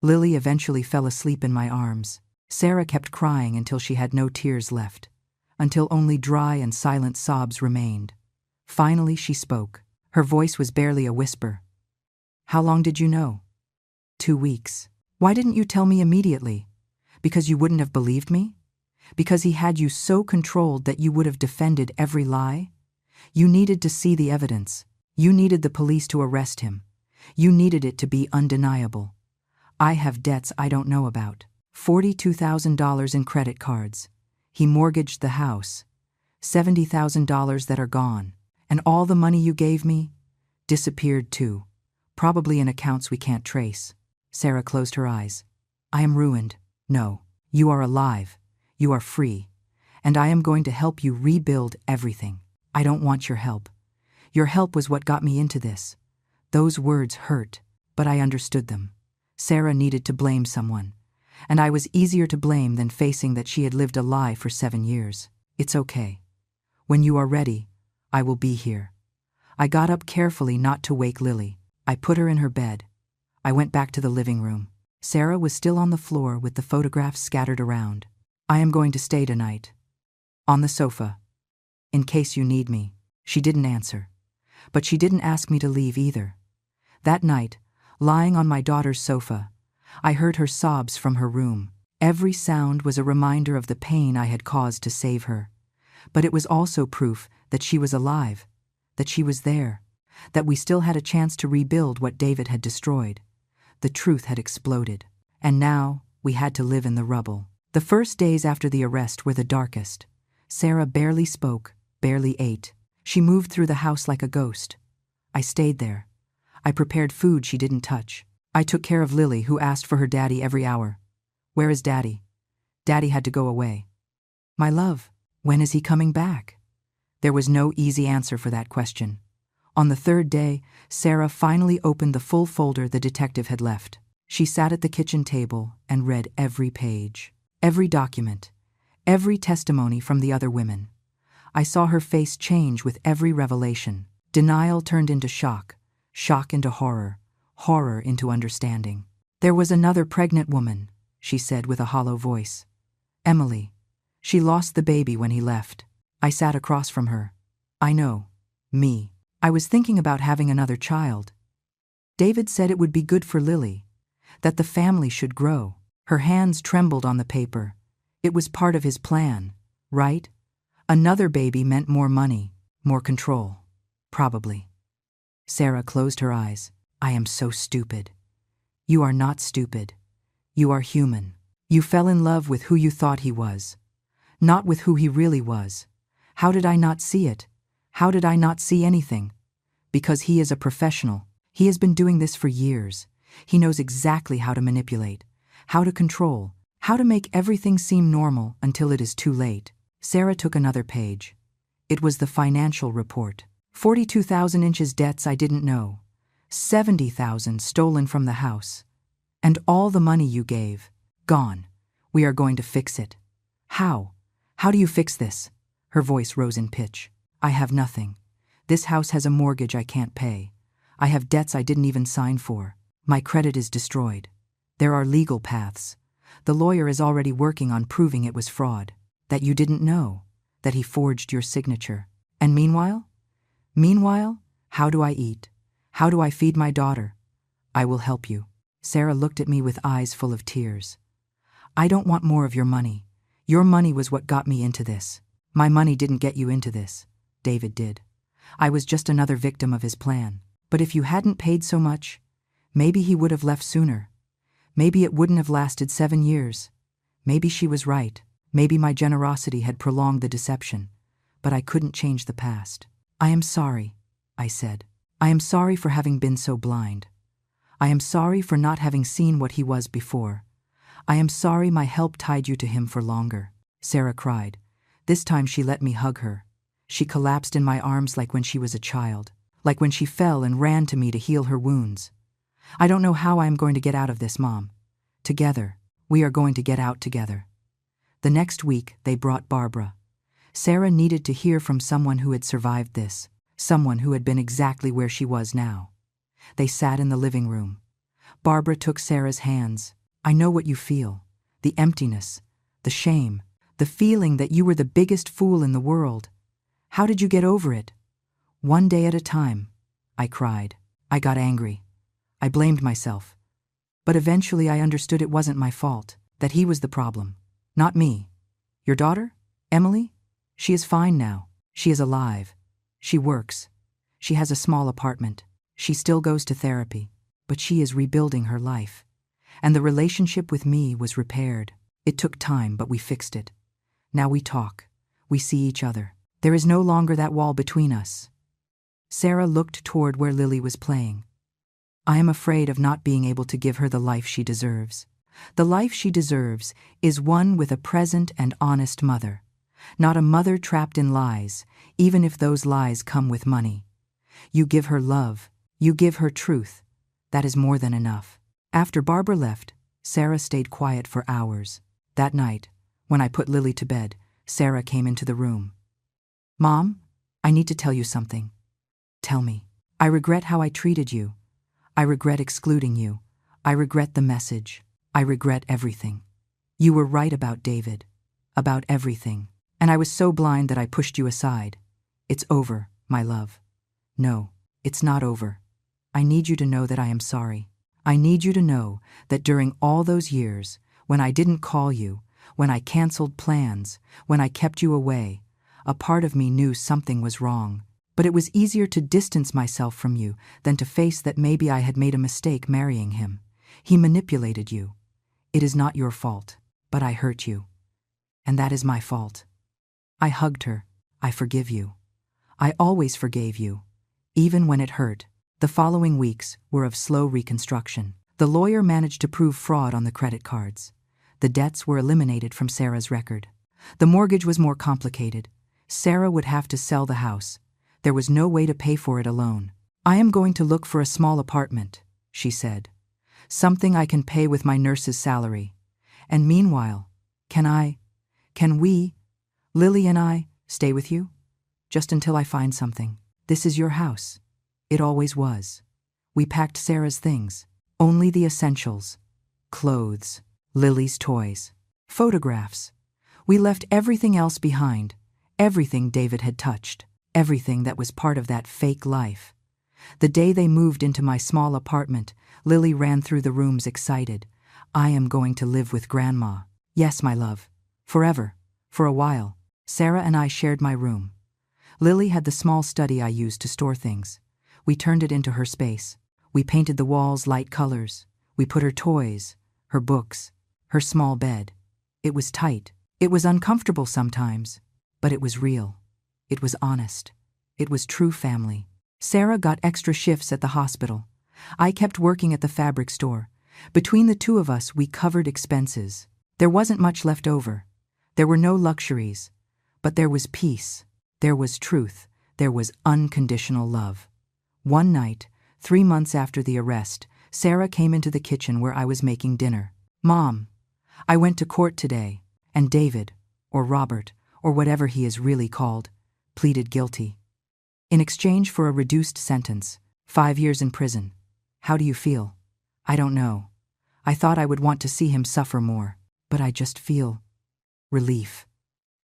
Lily eventually fell asleep in my arms. Sarah kept crying until she had no tears left, until only dry and silent sobs remained. Finally she spoke. Her voice was barely a whisper. How long did you know? 2 weeks. Why didn't you tell me immediately? Because you wouldn't have believed me? Because he had you so controlled that you would have defended every lie? You needed to see the evidence. You needed the police to arrest him. You needed it to be undeniable. I have debts I don't know about. $42,000 in credit cards. He mortgaged the house. $70,000 that are gone. And all the money you gave me disappeared too. Probably in accounts we can't trace. Sarah closed her eyes. I am ruined. No, you are alive. You are free. And I am going to help you rebuild everything. I don't want your help. Your help was what got me into this. Those words hurt, but I understood them. Sarah needed to blame someone. And I was easier to blame than facing that she had lived a lie for 7 years. It's okay. When you are ready, I will be here. I got up carefully not to wake Lily. I put her in her bed. I went back to the living room. Sarah was still on the floor with the photographs scattered around. I am going to stay tonight. On the sofa. In case you need me. She didn't answer. But she didn't ask me to leave either. That night, lying on my daughter's sofa, I heard her sobs from her room. Every sound was a reminder of the pain I had caused to save her. But it was also proof that she was alive, that she was there, that we still had a chance to rebuild what David had destroyed. The truth had exploded, and now we had to live in the rubble. The first days after the arrest were the darkest. Sarah barely spoke, barely ate. She moved through the house like a ghost. I stayed there. I prepared food she didn't touch. I took care of Lily, who asked for her daddy every hour. Where is Daddy? Daddy had to go away. My love, when is he coming back? There was no easy answer for that question. On the 3rd day, Sarah finally opened the full folder the detective had left. She sat at the kitchen table and read every page, every document, every testimony from the other women. I saw her face change with every revelation. Denial turned into shock, shock into horror, horror into understanding. There was another pregnant woman, she said with a hollow voice. Emily. She lost the baby when he left. I sat across from her. I know. Me. I was thinking about having another child. David said it would be good for Lily, that the family should grow. Her hands trembled on the paper. It was part of his plan, right? Another baby meant more money, more control. Probably. Sarah closed her eyes. I am so stupid. You are not stupid. You are human. You fell in love with who you thought he was, not with who he really was. How did I not see it? How did I not see anything? Because he is a professional. He has been doing this for years. He knows exactly how to manipulate, how to control, how to make everything seem normal until it is too late. Sarah took another page. It was the financial report. 42,000 inches debts I didn't know. 70,000 stolen from the house. And all the money you gave, gone. We are going to fix it. How? How do you fix this? Her voice rose in pitch. I have nothing. This house has a mortgage I can't pay. I have debts I didn't even sign for. My credit is destroyed. There are legal paths. The lawyer is already working on proving it was fraud. That you didn't know. That he forged your signature. And meanwhile? Meanwhile, how do I eat? How do I feed my daughter? I will help you. Sarah looked at me with eyes full of tears. I don't want more of your money. Your money was what got me into this. My money didn't get you into this. David did. I was just another victim of his plan. But if you hadn't paid so much, maybe he would have left sooner. Maybe it wouldn't have lasted 7 years. Maybe she was right. Maybe my generosity had prolonged the deception. But I couldn't change the past. I am sorry, I said. I am sorry for having been so blind. I am sorry for not having seen what he was before. I am sorry my help tied you to him for longer. Sarah cried. This time she let me hug her. She collapsed in my arms like when she was a child, like when she fell and ran to me to heal her wounds. I don't know how I am going to get out of this, Mom. Together, we are going to get out together. The next week, they brought Barbara. Sarah needed to hear from someone who had survived this, someone who had been exactly where she was now. They sat in the living room. Barbara took Sarah's hands. I know what you feel. The emptiness, the shame, the feeling that you were the biggest fool in the world. How did you get over it? One day at a time. I cried. I got angry. I blamed myself. But eventually I understood it wasn't my fault, that he was the problem, not me. Your daughter, Emily? She is fine now. She is alive. She works. She has a small apartment. She still goes to therapy, but she is rebuilding her life. And the relationship with me was repaired. It took time, but we fixed it. Now we talk. We see each other. There is no longer that wall between us. Sarah looked toward where Lily was playing. I am afraid of not being able to give her the life she deserves. The life she deserves is one with a present and honest mother. Not a mother trapped in lies, even if those lies come with money. You give her love. You give her truth. That is more than enough. After Barbara left, Sarah stayed quiet for hours. That night, when I put Lily to bed, Sarah came into the room. Mom, I need to tell you something. Tell me. I regret how I treated you. I regret excluding you. I regret the message. I regret everything. You were right about David. About everything. And I was so blind that I pushed you aside. It's over, my love. No, it's not over. I need you to know that I am sorry. I need you to know that during all those years, when I didn't call you, when I canceled plans, when I kept you away, a part of me knew something was wrong. But it was easier to distance myself from you than to face that maybe I had made a mistake marrying him. He manipulated you. It is not your fault, but I hurt you. And that is my fault. I hugged her. I forgive you. I always forgave you, even when it hurt. The following weeks were of slow reconstruction. The lawyer managed to prove fraud on the credit cards. The debts were eliminated from Sarah's record. The mortgage was more complicated. Sarah would have to sell the house. There was no way to pay for it alone. I am going to look for a small apartment, she said. Something I can pay with my nurse's salary. And meanwhile, can we, Lily and I, stay with you? Just until I find something. This is your house. It always was. We packed Sarah's things. Only the essentials. Clothes. Lily's toys. Photographs. We left everything else behind. Everything David had touched. Everything that was part of that fake life. The day they moved into my small apartment, Lily ran through the rooms excited. I am going to live with Grandma. Yes, my love. Forever. For a while. Sarah and I shared my room. Lily had the small study I used to store things. We turned it into her space. We painted the walls light colors. We put her toys, her books, her small bed. It was tight. It was uncomfortable sometimes, but it was real. It was honest. It was true family. Sarah got extra shifts at the hospital. I kept working at the fabric store. Between the two of us, we covered expenses. There wasn't much left over. There were no luxuries. But there was peace. There was truth. There was unconditional love. One night, 3 months after the arrest, Sarah came into the kitchen where I was making dinner. Mom, I went to court today, and David, or Robert, or whatever he is really called, pleaded guilty. In exchange for a reduced sentence, 5 years in prison. How do you feel? I don't know. I thought I would want to see him suffer more, but I just feel relief.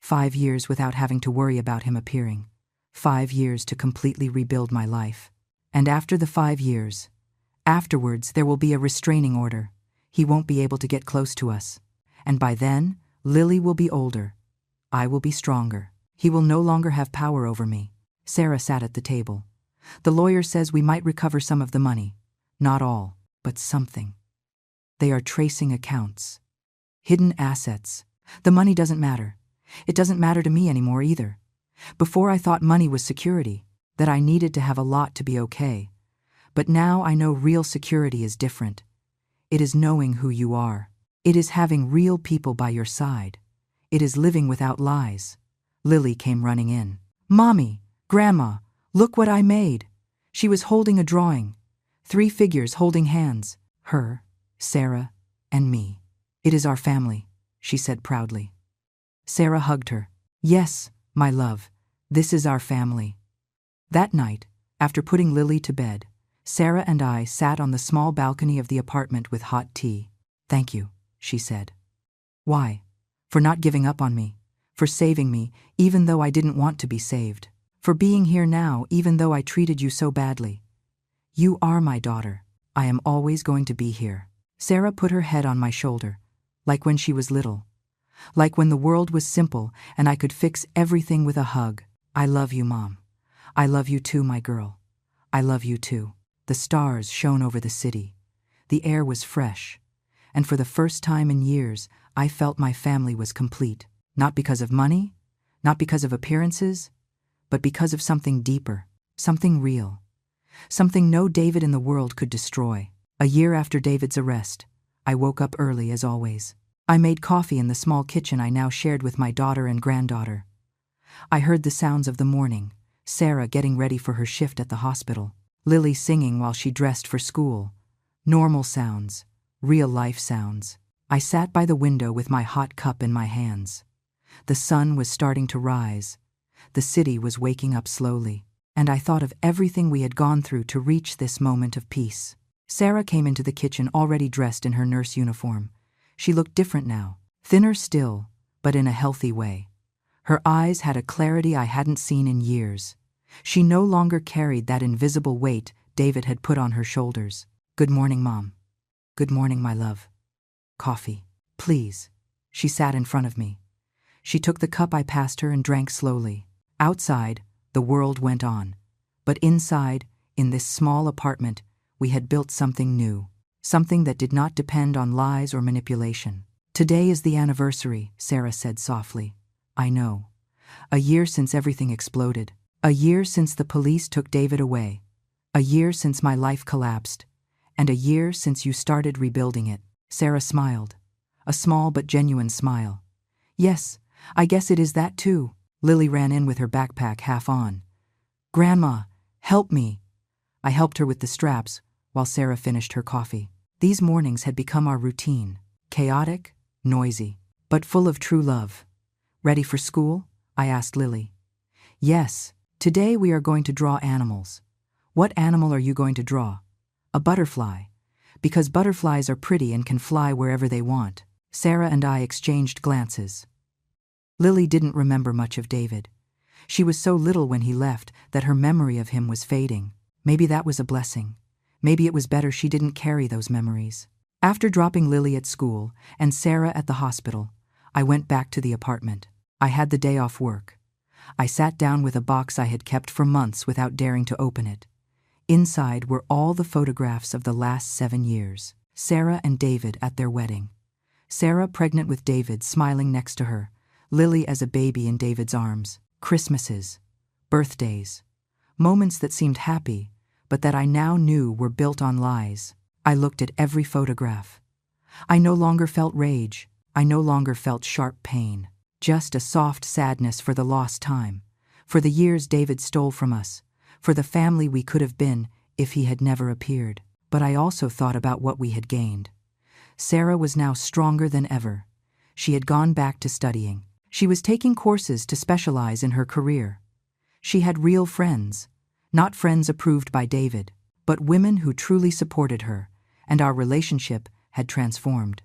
5 years without having to worry about him appearing. 5 years to completely rebuild my life. And after the 5 years, afterwards there will be a restraining order. He won't be able to get close to us. And by then, Lily will be older. I will be stronger. He will no longer have power over me. Sarah sat at the table. The lawyer says we might recover some of the money. Not all, but something. They are tracing accounts. Hidden assets. The money doesn't matter. It doesn't matter to me anymore either. Before I thought money was security, that I needed to have a lot to be okay. But now I know real security is different. It is knowing who you are. It is having real people by your side. It is living without lies. Lily came running in. Mommy, Grandma, look what I made. She was holding a drawing. 3 figures holding hands. Her, Sarah, and me. It is our family, she said proudly. Sarah hugged her. Yes, my love, this is our family. That night, after putting Lily to bed, Sarah and I sat on the small balcony of the apartment with hot tea. Thank you, she said. Why? For not giving up on me. For saving me, even though I didn't want to be saved. For being here now, even though I treated you so badly. You are my daughter. I am always going to be here. Sarah put her head on my shoulder, like when she was little. Like when the world was simple and I could fix everything with a hug. I love you, Mom. I love you too, my girl. I love you too. The stars shone over the city. The air was fresh. And for the first time in years, I felt my family was complete. Not because of money, not because of appearances, but because of something deeper, something real. Something no David in the world could destroy. A year after David's arrest, I woke up early as always. I made coffee in the small kitchen I now shared with my daughter and granddaughter. I heard the sounds of the morning, Sarah getting ready for her shift at the hospital, Lily singing while she dressed for school. Normal sounds, real-life sounds. I sat by the window with my hot cup in my hands. The sun was starting to rise. The city was waking up slowly, and I thought of everything we had gone through to reach this moment of peace. Sarah came into the kitchen already dressed in her nurse uniform. She looked different now, thinner still, but in a healthy way. Her eyes had a clarity I hadn't seen in years. She no longer carried that invisible weight David had put on her shoulders. Good morning, Mom. Good morning, my love. Coffee, please. She sat in front of me. She took the cup I passed her and drank slowly. Outside, the world went on. But inside, in this small apartment, we had built something new. Something that did not depend on lies or manipulation. Today is the anniversary, Sarah said softly. I know. A year since everything exploded. A year since the police took David away. A year since my life collapsed. And a year since you started rebuilding it. Sarah smiled. A small but genuine smile. Yes, I guess it is that too. Lily ran in with her backpack half on. Grandma, help me. I helped her with the straps while Sarah finished her coffee. These mornings had become our routine. Chaotic, noisy, but full of true love. Ready for school? I asked Lily. Yes, today we are going to draw animals. What animal are you going to draw? A butterfly. Because butterflies are pretty and can fly wherever they want. Sarah and I exchanged glances. Lily didn't remember much of David. She was so little when he left that her memory of him was fading. Maybe that was a blessing. Maybe it was better she didn't carry those memories. After dropping Lily at school and Sarah at the hospital, I went back to the apartment. I had the day off work. I sat down with a box I had kept for months without daring to open it. Inside were all the photographs of the last 7 years. Sarah and David at their wedding. Sarah pregnant with David smiling next to her. Lily as a baby in David's arms. Christmases. Birthdays. Moments that seemed happy, but that I now knew were built on lies. I looked at every photograph. I no longer felt rage. I no longer felt sharp pain. Just a soft sadness for the lost time. For the years David stole from us. For the family we could have been if he had never appeared. But I also thought about what we had gained. Sarah was now stronger than ever. She had gone back to studying. She was taking courses to specialize in her career. She had real friends, not friends approved by David, but women who truly supported her, and our relationship had transformed.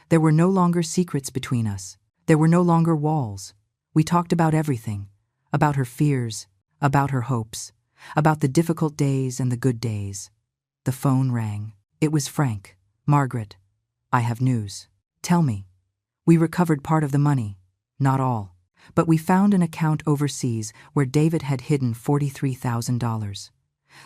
There were no longer secrets between us. There were no longer walls. We talked about everything, about her fears, about her hopes, about the difficult days and the good days. The phone rang. It was Frank. "Margaret, I have news." "Tell me." "We recovered part of the money. Not all. But we found an account overseas where David had hidden $43,000.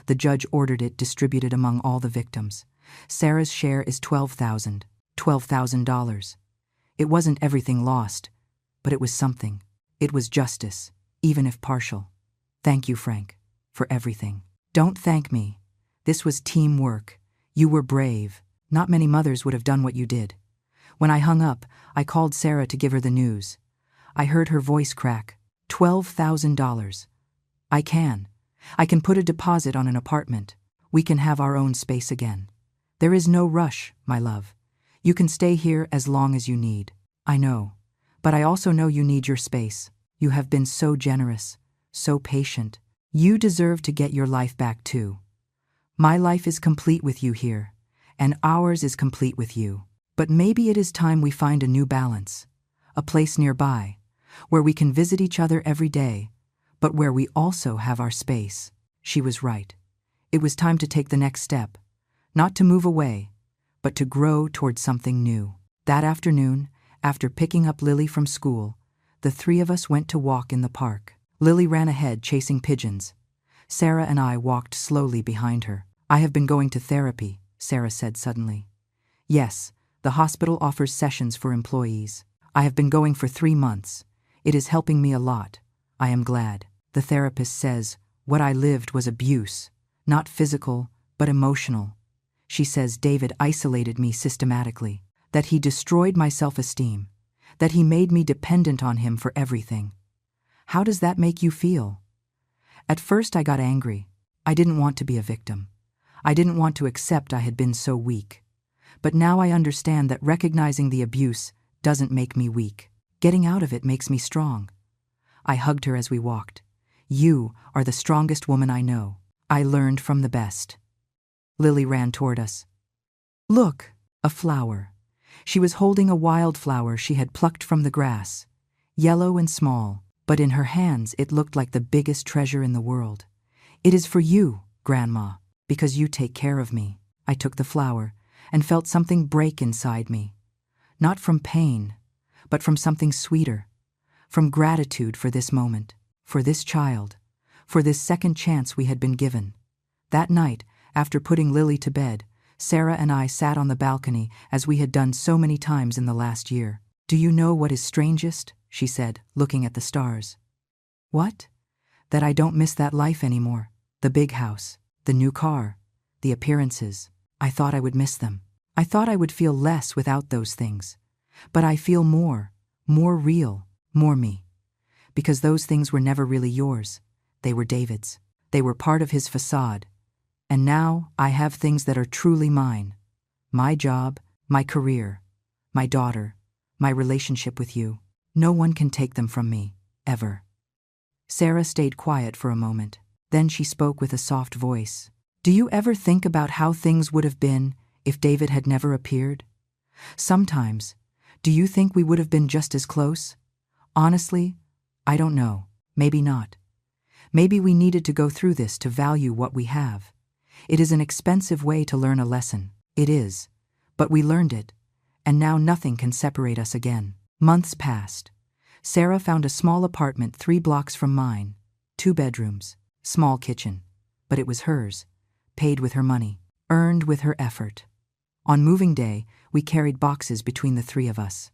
The judge ordered it distributed among all the victims. Sarah's share is $12,000. It wasn't everything lost, but it was something. It was justice, even if partial. Thank you, Frank, for everything." "Don't thank me. This was teamwork. You were brave. Not many mothers would have done what you did." When I hung up, I called Sarah to give her the news. I heard her voice crack. $12,000. I can put a deposit on an apartment. We can have our own space again. There is no rush, my love. You can stay here as long as you need." "I know, but I also know you need your space. You have been so generous, so patient. You deserve to get your life back too. My life is complete with you here, and ours is complete with you. But maybe it is time we find a new balance, a place nearby, where we can visit each other every day, but where we also have our space." She was right. It was time to take the next step, not to move away, but to grow towards something new. That afternoon, after picking up Lily from school, the three of us went to walk in the park. Lily ran ahead chasing pigeons. Sarah and I walked slowly behind her. "I have been going to therapy," Sarah said suddenly. "Yes, the hospital offers sessions for employees. I have been going for 3 months. It is helping me a lot. I am glad. The therapist says what I lived was abuse, not physical, but emotional. She says David isolated me systematically, that he destroyed my self-esteem, that he made me dependent on him for everything. How does that make you feel?" At first I got angry. I didn't want to be a victim. I didn't want to accept I had been so weak. But now I understand that recognizing the abuse doesn't make me weak. Getting out of it makes me strong. I hugged her as we walked. "You are the strongest woman I know. I learned from the best." Lily ran toward us. "Look, a flower." She was holding a wildflower she had plucked from the grass, yellow and small, but in her hands it looked like the biggest treasure in the world. "It is for you, Grandma, because you take care of me." I took the flower and felt something break inside me. Not from pain, but from something sweeter, from gratitude for this moment, for this child, for this second chance we had been given. That night, after putting Lily to bed, Sarah and I sat on the balcony as we had done so many times in the last year. "Do you know what is strangest?" she said, looking at the stars. "What?" "That I don't miss that life anymore. The big house, the new car, the appearances. I thought I would miss them. I thought I would feel less without those things. But I feel more real, more me. Because those things were never really yours. They were David's. They were part of his facade. And now I have things that are truly mine. My job, my career, my daughter, my relationship with you. No one can take them from me, ever." Sarah stayed quiet for a moment. Then she spoke with a soft voice. "Do you ever think about how things would have been if David had never appeared? Sometimes, do you think we would have been just as close? Honestly, I don't know. Maybe not. Maybe we needed to go through this to value what we have. It is an expensive way to learn a lesson. It is. But we learned it, and now nothing can separate us again." Months passed. Sarah found a small apartment 3 blocks from mine, 2 bedrooms, small kitchen. But it was hers, paid with her money, earned with her effort. On moving day, we carried boxes between the 3 of us.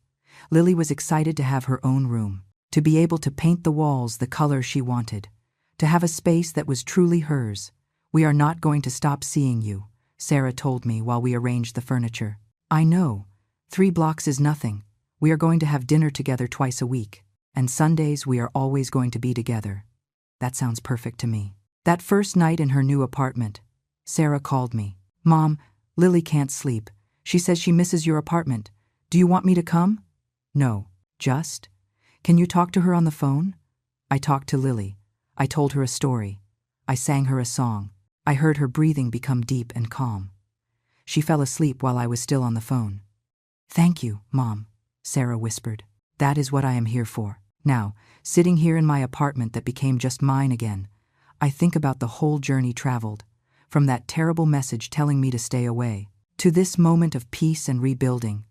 Lily was excited to have her own room, to be able to paint the walls the color she wanted, to have a space that was truly hers. "We are not going to stop seeing you," Sarah told me while we arranged the furniture. "I know. 3 blocks is nothing. We are going to have dinner together twice a week, and Sundays we are always going to be together." That sounds perfect to me. That first night in her new apartment, Sarah called me. "Mom, Lily can't sleep. She says she misses your apartment. Do you want me to come?" "No, just. Can you talk to her on the phone?" I talked to Lily. I told her a story. I sang her a song. I heard her breathing become deep and calm. She fell asleep while I was still on the phone. "Thank you, Mom," Sarah whispered. "That is what I am here for." Now, sitting here in my apartment that became just mine again, I think about the whole journey traveled, from that terrible message telling me to stay away, to this moment of peace and rebuilding.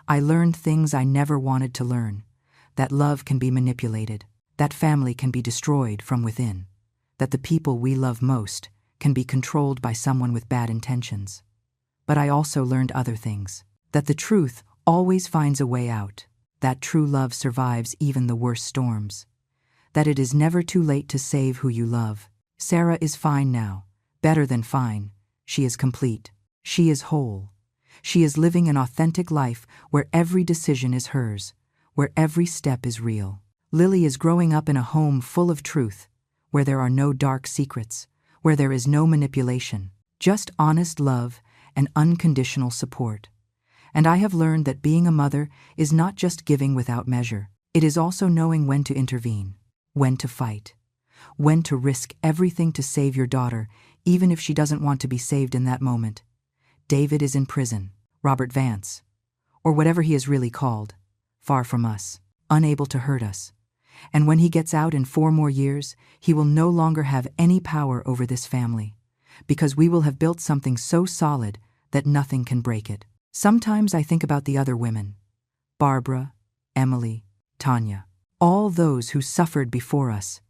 I learned things I never wanted to learn. That love can be manipulated, that family can be destroyed from within, that the people we love most can be controlled by someone with bad intentions. But I also learned other things, that the truth always finds a way out, that true love survives even the worst storms, that it is never too late to save who you love. Sarah is fine now, better than fine. She is complete. She is whole. She is living an authentic life where every decision is hers, where every step is real. Lily is growing up in a home full of truth, where there are no dark secrets, where there is no manipulation, just honest love and unconditional support. And I have learned that being a mother is not just giving without measure. It is also knowing when to intervene, when to fight, when to risk everything to save your daughter, even if she doesn't want to be saved in that moment. David is in prison, Robert Vance, or whatever he is really called, far from us, unable to hurt us. And when he gets out in 4 more years, he will no longer have any power over this family, because we will have built something so solid that nothing can break it. Sometimes I think about the other women, Barbara, Emily, Tanya, all those who suffered before us,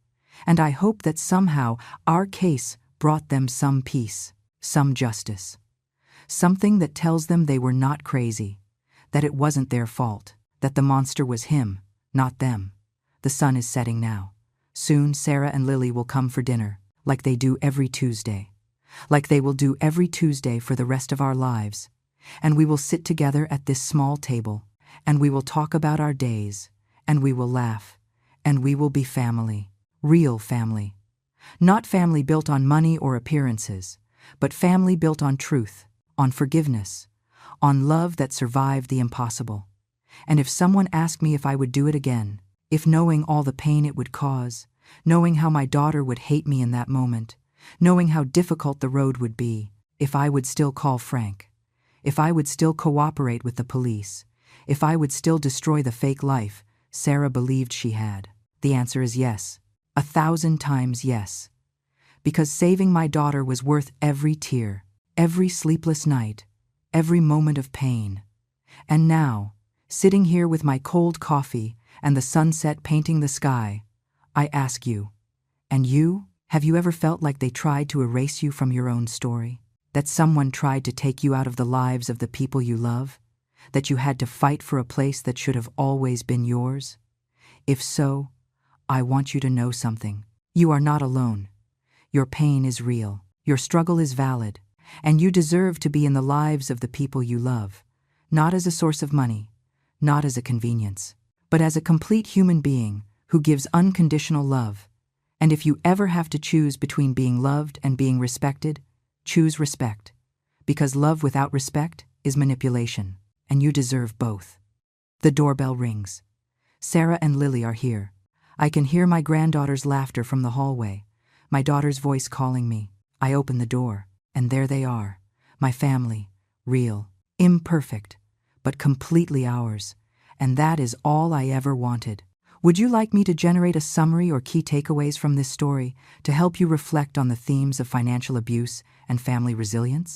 and I hope that somehow our case brought them some peace, some justice, something that tells them they were not crazy, that it wasn't their fault, that the monster was him, not them. The sun is setting now. Soon Sarah and Lily will come for dinner, like they do every Tuesday, like they will do every Tuesday for the rest of our lives. And we will sit together at this small table, and we will talk about our days, and we will laugh, and we will be family, real family. Not family built on money or appearances, but family built on truth, on forgiveness, on love that survived the impossible. And if someone asked me if I would do it again, if knowing all the pain it would cause, knowing how my daughter would hate me in that moment, knowing how difficult the road would be, if I would still call Frank, if I would still cooperate with the police, if I would still destroy the fake life Sarah believed she had, the answer is yes, 1,000 times yes. Because saving my daughter was worth every tear, every sleepless night, every moment of pain. And now, sitting here with my cold coffee and the sunset painting the sky, I ask you, and you, have you ever felt like they tried to erase you from your own story? That someone tried to take you out of the lives of the people you love? That you had to fight for a place that should have always been yours? If so, I want you to know something. You are not alone. Your pain is real. Your struggle is valid. And you deserve to be in the lives of the people you love, not as a source of money, not as a convenience, but as a complete human being who gives unconditional love. And if you ever have to choose between being loved and being respected, choose respect, because love without respect is manipulation, and you deserve both. The doorbell rings. Sarah and Lily are here. I can hear my granddaughter's laughter from the hallway, my daughter's voice calling me. I open the door, and there they are, my family, real, imperfect, but completely ours, and that is all I ever wanted. Would you like me to generate a summary or key takeaways from this story to help you reflect on the themes of financial abuse and family resilience?